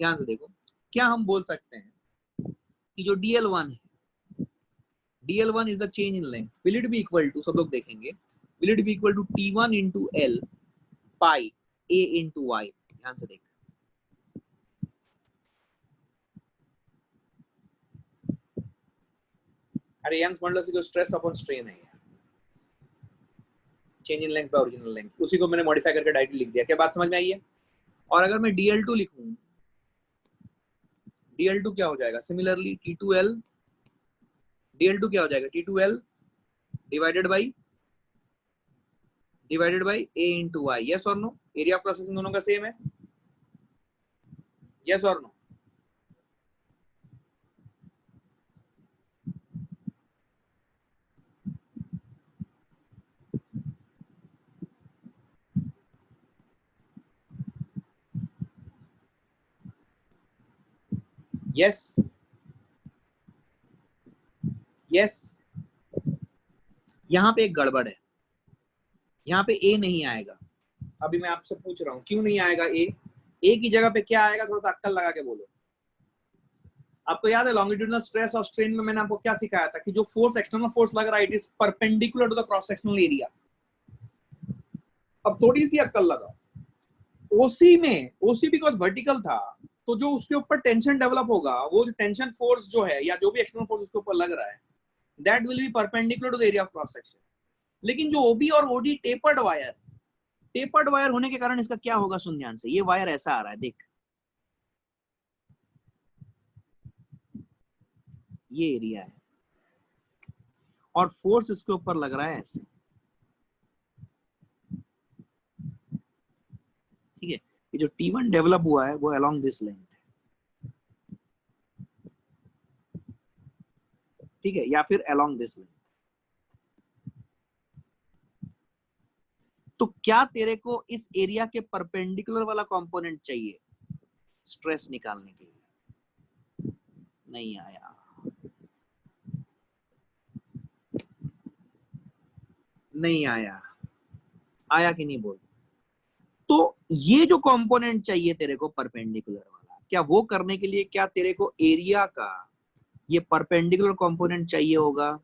ध्यान से देखो। क्या हम बोल सकते हैं कि जो dl1 है, dl1 is the change in length, will it be equal to, सब लोग देखेंगे, will it be equal to t1 into l pi a into y? ध्यान से देख। अरे Young's modulus equal stress upon strain है, change in length by original length, उसी को मैंने मॉडिफाई करके डायरेक्टली लिख दिया। क्या बात समझ में आई है? और अगर मैं dl2 लिखूं, dl2 क्या हो जाएगा? सिमिलरली t2l, dl2 क्या हो जाएगा? t2l divided by a into y, yes और no? Area of cross section दोनों का सेम है, यस और नो? Yes yes. यहाँ पे एक गड़बड़ है, यहाँ पे a नहीं आएगा। अभी मैं आपसे पूछ रहा हूँ क्यों नहीं आएगा a की जगह पे क्या आएगा? थोड़ा सा अक्कल लगा के बोलो। आपको याद है लॉन्गिट्यूडिनल स्ट्रेस और स्ट्रेन में मैंने आपको क्या सिखाया था कि जो फोर्स, एक्सटर्नल फोर्स लग रहा है, it is perpendicular to the cross sectional area. अब थोड़ी सी अक्कल लगा। ओसी में, ओसी बिकॉज वर्टिकल था, तो जो उसके ऊपर टेंशन डेवलप होगा, वो टेंशन फोर्स जो है या जो भी एक्सटर्नल फोर्स उसके ऊपर लग रहा है, that will be perpendicular to the area of cross section. लेकिन जो ओबी और ओडी टेपर्ड वायर होने के कारण इसका क्या होगा? सुन ध्यान से, ये वायर ऐसा आ रहा है, देख, ये एरिया है और फोर्स इसके ऊपर लग रहा है ऐसे, ठीक है? ये जो T1 डेवलप हुआ है वो अलोंग दिस लेंथ है, ठीक है, या फिर अलोंग दिस लेंथ। तो क्या तेरे को इस एरिया के परपेंडिकुलर वाला कंपोनेंट चाहिए स्ट्रेस निकालने के लिए? नहीं आया, नहीं आया, आया कि नहीं बोल? तो ये जो कंपोनेंट चाहिए तेरे को परपेंडिकुलर वाला, क्या वो करने के लिए क्या तेरे को एरिया का ये परपेंडिकुलर कंपोनेंट चाहिए होगा,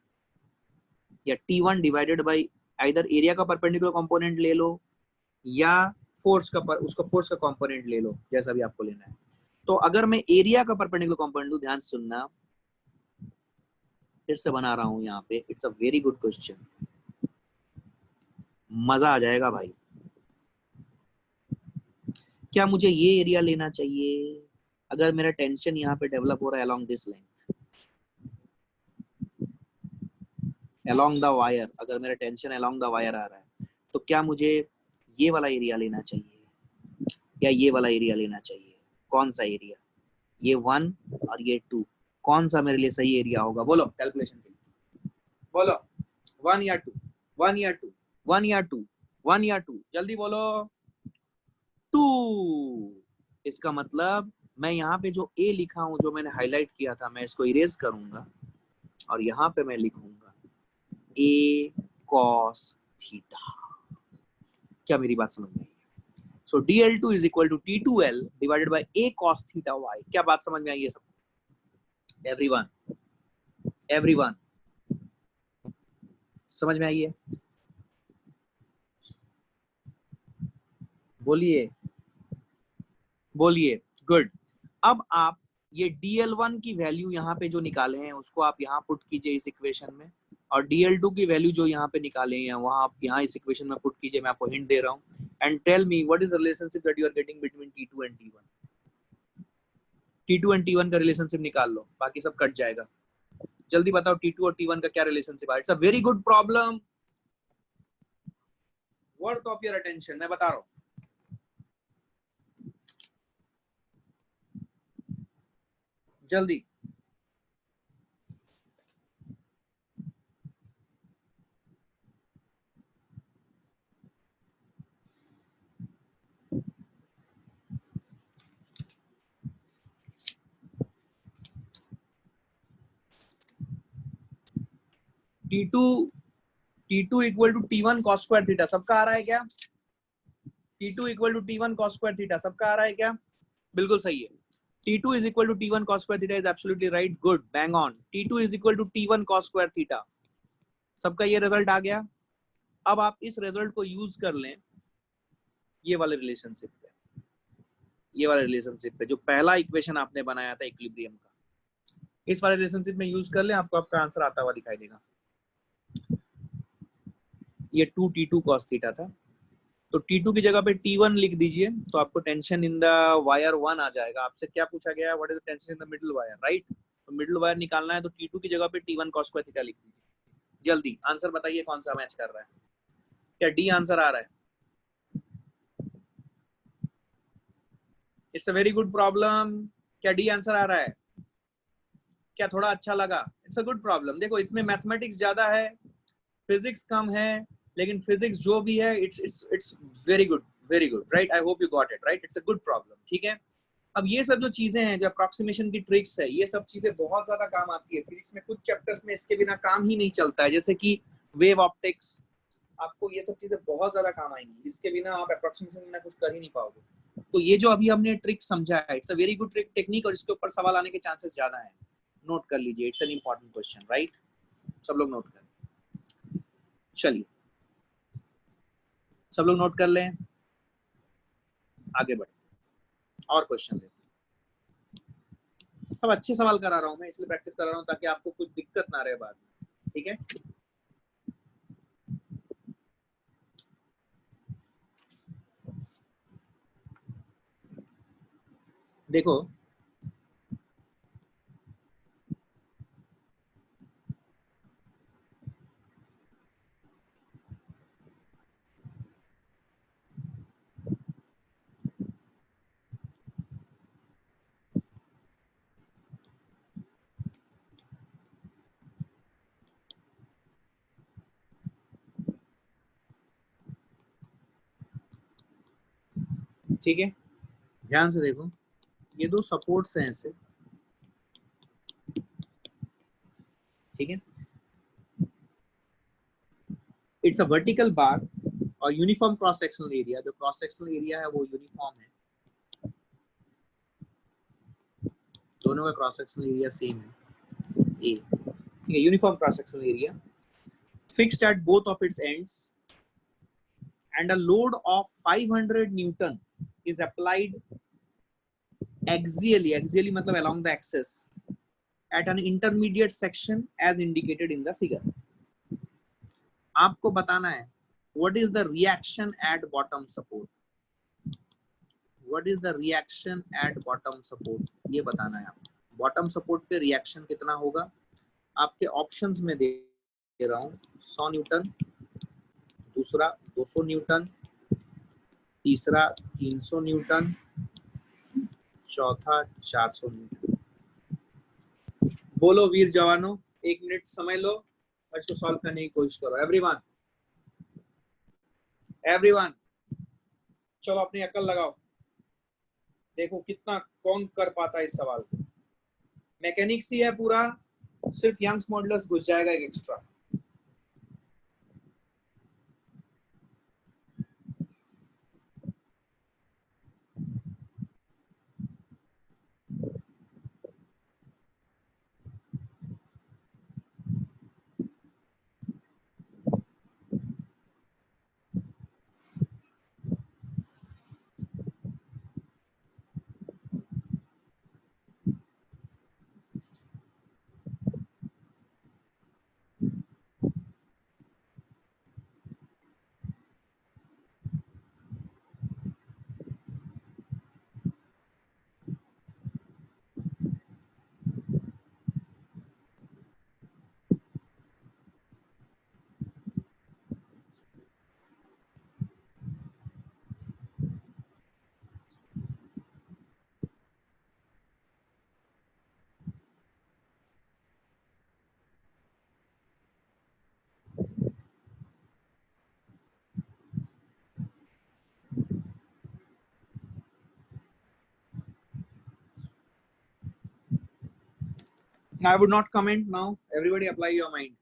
या T1 divided by either area का परपेंडिकुलर कंपोनेंट ले लो या फोर्स का उसका फोर्स का कंपोनेंट ले लो, जैसा भी आपको लेना है। तो अगर मैं एरिया का परपेंडिकुलर कंपोनेंट लूं, ध्यान सुनना, फिर से बना रहा हूं यहाँ पे, it's a very good question, मजा आ जाएगा भाई। क्या मुझे ये एरिया लेना चाहिए अगर मेरा टेंशन यहाँ पे डेवलप हो रहा है along this length, along the wire, अगर मेरा टेंशन अलोंग द वायर आ रहा है, तो क्या मुझे ये वाला एरिया लेना चाहिए या ये वाला एरिया लेना चाहिए? कौन सा एरिया? ये 1 और ये 2, कौन सा मेरे लिए सही एरिया होगा? बोलो कैलकुलेशन के लिए, बोलो 1 या 2, 1 या 2, 1 या 2, 1 या 2, जल्दी बोलो 2। इसका मतलब मैं यहाँ पे जो ए लिखा हूँ, जो मैंने हाईलाइट किया था, मैं इसको इरेज करूंगा और यहाँ पे मैं लिखूंगा ए कॉस थीटा। क्या मेरी बात समझ में आई? So DL2 is equal to T2L divided by A cos theta Y। क्या बात समझ में आई है सब? एवरीवन, एवरीवन समझ में आई है? बोलिए बोलिए। गुड। अब आप ये DL1 की वैल्यू यहाँ पे जो निकाले हैं उसको आप यहाँ पुट कीजिए इस इक्वेशन में, और DL2 की वैल्यू जो यहाँ पे निकाले हैं वहाँ आप यहाँ इस इक्वेशन में पुट कीजिए। मैं आपको हिंट दे रहा हूँ। And tell me what is the relationship that you are getting between T2 and T1। T2 and T1 का रिलेशनशिप निकाल लो, बाकी सब कट जाएगा। जल्दी बताओ T2 और T1 का क्या रिलेशनशिप है? It's a very good problem, worth of your attention. मैं बता रहा हूँ, जल्दी। T2 equal to T1 cos square theta, सबका आ रहा है क्या? T2 equal to T1 cos square theta, सबका आ रहा है क्या? बिल्कुल सही है। T2 is equal to T1 cos square theta is absolutely right. Good, bang on. T2 is equal to T1 cos square theta. सबका ये रिजल्ट आ गया। अब आप इस रिजल्ट को यूज कर लें ये वाले रिलेशनशिप पे, ये वाले रिलेशनशिप पे जो पहला इक्वेशन आपने बनाया था इक्विलिब्रियम का, इस वाले रिलेशनशिप में यूज कर लें, आपको आपका आंसर आता हुआ दिखाई देगा। ये 2T2 cos थीटा था, तो T2 की जगह पे T1 लिख दीजिए, तो आपको टेंशन इन द वायर 1 आ जाएगा। आपसे क्या पूछा गया है? What is the tension in the middle wire, right? तो मिडिल वायर निकालना है, तो T2 की जगह पे T1 cos स्क्वायर थीटा लिख दीजिए। जल्दी आंसर बताइए कौन सा मैच कर रहा है? क्या डी आंसर आ रहा है? It's a very good problem. क्या डी आंसर आ रहा है? क्या थोड़ा अच्छा लगा? It's a good problem. देखो इसमें मैथमेटिक्स ज्यादा है, फिजिक्स कम है, लेकिन फिजिक्स जो भी है it's very good, very good, right? I hope you got it, right? It's a good problem, ठीक है। अब ये सब जो चीजें हैं, जो अप्रोक्सीमेशन की ट्रिक्स है, ये सब चीजें बहुत ज्यादा काम आती है फिजिक्स में। कुछ चैप्टर्स में इसके बिना काम ही नहीं चलता है, जैसे कि वेव ऑप्टिक्स। आपको ये सब चीजें बहुत ज्यादा काम आएंगी, इसके बिना आप अप्रोक्सीमेशन में कुछ कर ही नहीं पाओगे। तो ये जो अभी हमने ट्रिक समझा है, it's a very good trick technique, और इसके ऊपर सवाल आने के चांसेस ज्यादा है। नोट कर लीजिए, it's an important question, right? सब लोग नोट कर, चलिए सब लोग नोट कर लें, आगे बढ़े और क्वेश्चन लेते हैं। सब अच्छे सवाल करा रहा हूं मैं, इसलिए प्रैक्टिस करा रहा हूं ताकि आपको कुछ दिक्कत ना रहे बाद में, ठीक है? देखो ठीक है, ध्यान से देखो, ये दो सपोर्ट्स हैं ऐसे, ठीक है? इट्स अ वर्टिकल बार और यूनिफॉर्म क्रॉस सेक्शनल एरिया, जो क्रॉस सेक्शनल एरिया है वो यूनिफॉर्म है, दोनों का क्रॉस सेक्शनल एरिया सेम है, ए, ठीक है? Uniform cross sectional area, fixed at both of its ends, and a load of 500 Newton is applied axially, axially मतलब along the axis, at an intermediate section as indicated in the figure. आपको बताना है what is the reaction at bottom support, what is the reaction at bottom support, ये बताना है आपको। बॉटम सपोर्ट पे रिएक्शन कितना होगा? आपके ऑप्शंस में दे रहा हूँ, 100 न्यूटन, दूसरा 200 न्यूटन, तीसरा 300 न्यूटन, चौथा 400 न्यूटन। बोलो वीर जवानों, 1 मिनट समय लो और इसको सॉल्व करने की कोशिश करो। एवरीवन, एवरीवन चलो अपनी अकल लगाओ। देखो कितना कौन कर पाता है इस सवाल को। मैकेनिक्स ही है पूरा, सिर्फ यंग्स मॉडुलस घुस जाएगा एक extra. I would not comment now. Everybody apply your mind.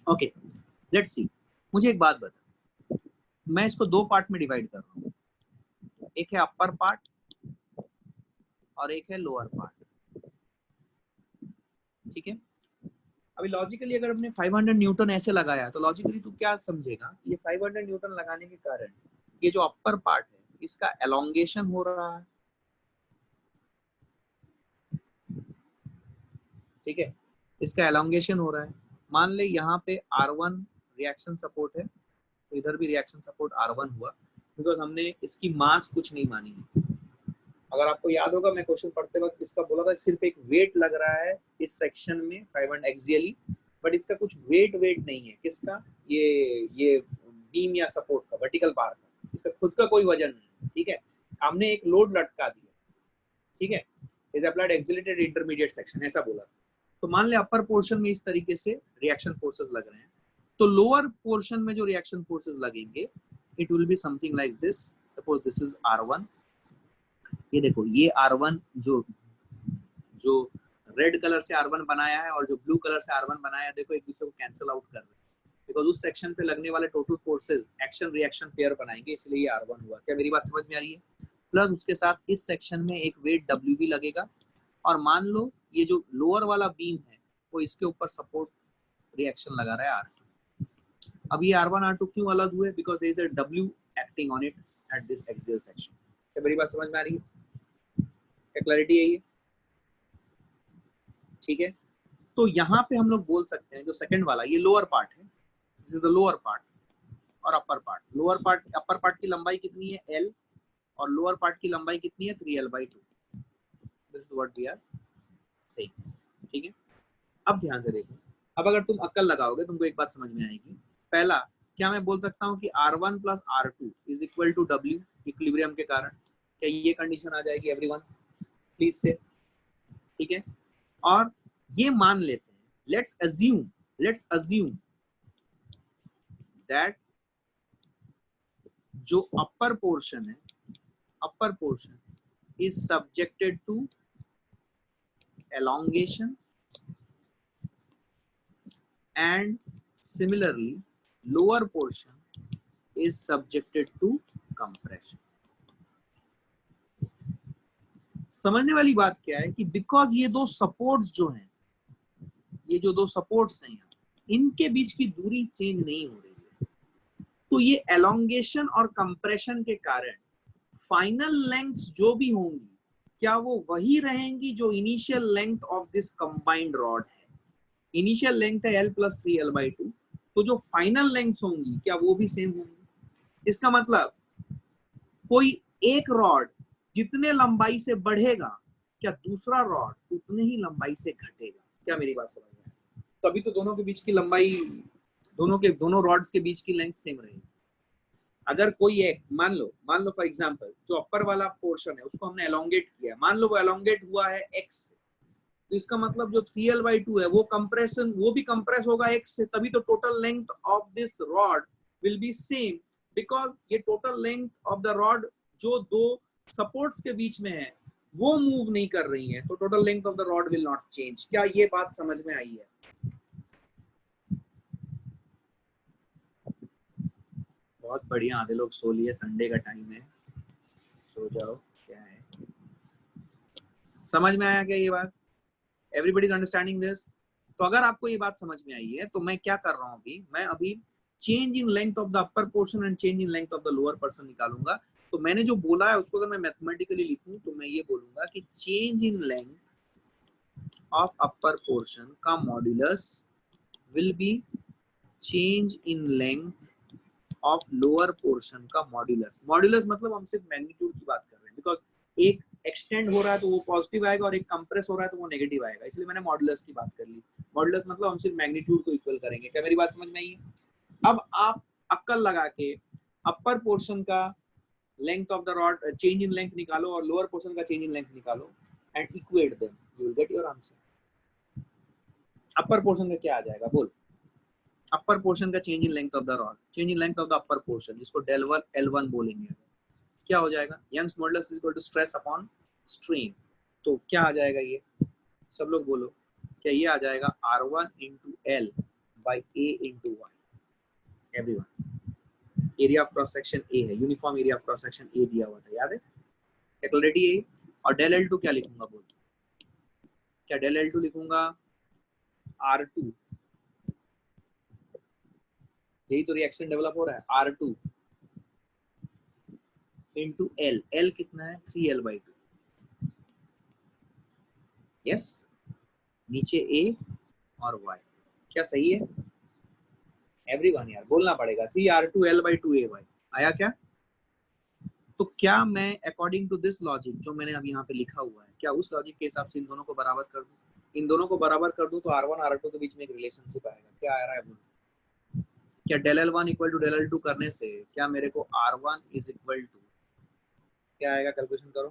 Okay, let's see. मुझे एक बात बता, मैं इसको दो पार्ट में डिवाइड कर रहा हूँ, एक है अपर पार्ट और एक है लोअर पार्ट। ठीक है, अभी लॉजिकली अगर हमने 500 न्यूटन ऐसे लगाया तो लॉजिकली तू क्या समझेगा, ये 500 न्यूटन लगाने के कारण ये जो अपर पार्ट है इसका एलोंगेशन हो रहा है। ठीक है, इसका एलोंगेशन हो रहा है। मान ले यहाँ पे R1 रिएक्शन सपोर्ट है, तो इधर भी रिएक्शन सपोर्ट R1 हुआ, बिकॉज हमने इसकी मास कुछ नहीं मानी है। अगर आपको याद होगा, मैं क्वेश्चन पढ़ते वक्त इसका बोला था सिर्फ एक वेट लग रहा है इस सेक्शन में 500 एक्सियली, बट इसका कुछ वेट नहीं है। किसका? ये बीम या सपोर्ट का, वर्टिकल बार का, इसका खुद का कोई वजन नहीं। ठीक है, हमने एक लोड लटका दिया। ठीक है, is applied accelerated intermediate section, ऐसा बोला। तो मान ले अपर पोर्शन में इस तरीके से रिएक्शन फोर्सेस लग रहे हैं, तो लोअर पोर्शन में जो रिएक्शन फोर्सेस लगेंगे it will be something like this. Suppose this is R1, ये देखो ये R1 जो रेड कलर से R1 बनाया है और जो ब्लू कलर से R1 बनाया है, देखो एक दूसरे को कैंसिल आउट कर रहे हैं, बिकॉज उस सेक्शन पे लगने वाले total forces action reaction pair बनाएंगे, इसलिए ये R1 हुआ। क्या मेरी बात समझ में आ रही है? प्लस उसके साथ इस सेक्शन में एक वेट W भी लगेगा, और मान लो ये जो लोअर वाला बीम है वो इसके ऊपर सपोर्ट रिएक्शन लगा रहा है R2। अब ये R1 R2 क्यों अलग हुए? Because there is a W acting on it at this axial section. क्या मेरी बात समझ में आ रही है? क्या क्लैरिटी है ये? ठीक है, तो यहाँ पे हम लोग बोल सकते हैं जो सेकंड वाला ये लोअर पार्ट है, this is the lower part, और upper part. Lower part, upper part की लंबाई कितनी है? L, और लोअर पार्ट की लंबाई कितनी है? 3L/2। This is what we are saying. ठीक है, अब ध्यान से देखो, अब अगर तुम अक्ल लगाओगे तुमको एक बात समझ में आएगी। पहला, क्या मैं बोल सकता हूँ कि R1 + R2 is equal to W, equilibrium के कारण? क्या ये कंडीशन आ जाएगी एवरीवन? प्लीज से। ठीक है, और ये मान लेते हैं, लेट्स अज्यूम दैट जो अपर पोर्शन है, upper portion is subjected to elongation and similarly lower portion is subjected to compression. समझने वाली बात क्या है कि बिकॉज ये दो सपोर्ट्स जो हैं, ये जो दो सपोर्ट्स हैं यहाँ, इनके बीच की दूरी चेंज नहीं हो रही है, तो ये एलोंगेशन और कंप्रेशन के कारण फाइनल लेंथ जो भी होंगी क्या वो वही रहेंगी जो initial length of this combined rod है. इनिशियल लेंथ है L + 3L/2, तो जो फाइनल लेंथ होंगी क्या वो भी सेम होंगी. इसका मतलब कोई एक रॉड जितने लंबाई से बढ़ेगा क्या दूसरा रॉड उतने ही लंबाई से घटेगा. क्या मेरी बात समझ में है? तभी तो दोनों के बीच की लंबाई, दोनों रॉड्स के बीच की लेंथ सेम रहेगी. अगर कोई एक मान लो फॉर एग्जांपल जो अपर वाला पोर्शन है उसको हमने एलोंगेट किया, मान लो वो एलोंगेट हुआ है x से, तो इसका मतलब जो 3L/2 है वो भी कंप्रेस होगा x से, तभी तो total length of this rod will be same, because ये total length of the rod जो दो सपोर्ट्स के बीच में है वो मूव नहीं कर रही है, तो total length of the rod will not change. क्या ये बात समझ में आई है? बहुत बढ़िया, आधे लोग सो लिए, संडे का टाइम है, सो जाओ. क्या है, समझ में आया क्या ये बात? Everybody is understanding this? तो अगर आपको ये बात समझ में आई है तो मैं क्या कर रहा हूँ मैं अभी change in length of the upper portion and change in length of the lower portion निकालूंगा. तो मैंने जो बोला है उसको अगर मैं मैथमेटिकली लिखूं तो मैं ये बोलूंगा कि change in length of upper portion का modulus will be change in length of lower portion का मॉड्यूलस. मॉड्यूलस मतलब हम सिर्फ मैग्नीट्यूड की बात कर रहे हैं, बिकॉज एक एक्सटेंड हो रहा है तो वो पॉजिटिव आएगा और एक कंप्रेस हो रहा है तो वो नेगेटिव आएगा, इसलिए मैंने मॉड्यूलस की बात कर ली. मॉड्यूलस मतलब हम सिर्फ मैग्नीट्यूड को इक्वल करेंगे. क्या मेरी बात समझ में आई है? अब आप अक्कल लगा के अपर पोर्शन का length of the rod change in length निकालो और लोअर पोर्शन का चेंज इन लेंथ निकालो and equate them, you will get your answer. Upper portion का क्या आ जाएगा बोल? अपर पोर्शन का change in length of the rod, change in length of the upper portion, इसको del1 L1 बोलेंगे. क्या हो जाएगा? Young's modulus is equal to stress upon strain. तो क्या आ जाएगा ये? सब लोग बोलो. क्या ये आ जाएगा R1 × L by A × Y. Everyone, area of cross section A है, uniform area of cross section A दिया हुआ था, याद है? Calculate A. और del L2 क्या लिखूंगा बोल? क्या del L2 लिखूंगा R2, यही तो रिएक्शन डेवलप हो रहा है, R2 × L. L कितना है? 3L/2. यस, नीचे A और Y. क्या सही है? एवरीवन यार बोलना पड़ेगा. 3R2L/2AY आया क्या? तो क्या मैं अकॉर्डिंग टू दिस लॉजिक जो मैंने अब यहाँ पे लिखा हुआ है, क्या उस लॉजिक के हिसाब से इन दोनों को बराबर कर दूं? इन दोनों को बराबर कर दूं तो R1 और R2 के बीच में एक रिलेशनशिप आएगा. क्या आ रहा है बोलो? क्या del L1 = del L2 करने से क्या मेरे को R1 = क्या आएगा? कैलकुलेशन करो,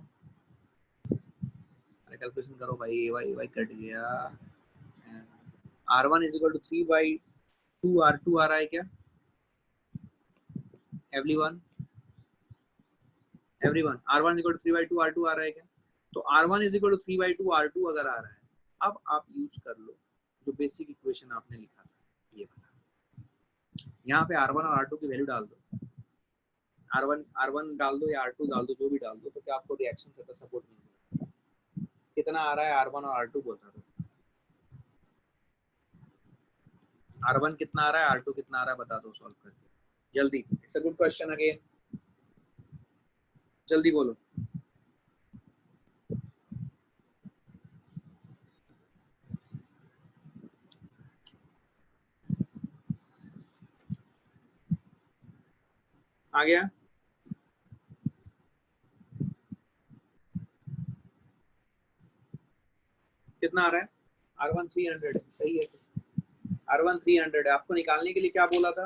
अरे कैलकुलेशन करो भाई. AY कट गया. R1 = 3/2 आ रहा है क्या? एवरीवन R1 = 3/2 R2 आ रहा है क्या? तो R1 = 3/2 R2 अगर आ रहा है, अब आप यूज कर लो जो बेसिक इक्वेशन आपने लिखा था, ये बता. यहाँ पे R1 और R2 की वैल्यू डाल दो. R1 डाल दो या R2 डाल दो, जो भी डाल दो, तो क्या आपको रिएक्शन से तो सपोर्ट मिलेगा. कितना आ रहा है R1 और R2 बता दो. R1 कितना आ रहा है, R2 कितना आ रहा है, बता दो सॉल्व करके जल्दी. It's a good question again, जल्दी बोलो. आ गया? कितना आ रहा है? R1 300 है. सही है. R1 300 है. आपको निकालने के लिए क्या बोला था?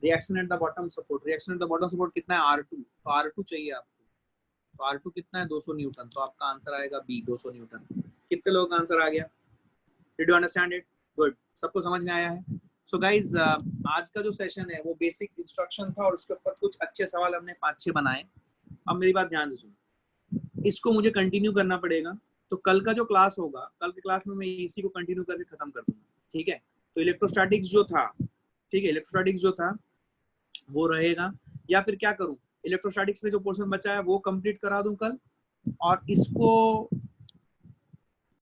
Reaction at the bottom support. Reaction at the bottom support कितना है? R2. तो R2 चाहिए आपको. तो R2 कितना है? 200 न्यूटन. तो आपका आंसर आएगा B, 200 न्यूटन. कितने लोगों का आंसर आ गया? Did you understand it? Good. सबको समझ में आया है? सो गाइज, आज का जो सेशन है वो बेसिक इंस्ट्रक्शन था और उसके ऊपर कुछ अच्छे सवाल हमने 5-6 बनाए. अब मेरी बात ध्यान से सुनो, इसको मुझे कंटिन्यू करना पड़ेगा। तो कल का जो क्लास होगा, कल की क्लास में मैं इसी को कंटिन्यू करके खत्म कर दूंगा, ठीक है। तो इलेक्ट्रोस्टैटिक्स जो था, ठीक है, इलेक्ट्रोस्टैटिक्स जो था वो रहेगा, या फिर क्या करूं, इलेक्ट्रोस्टैटिक्स में जो पोर्शन बचा है वो कंप्लीट करा दूं कल, और इसको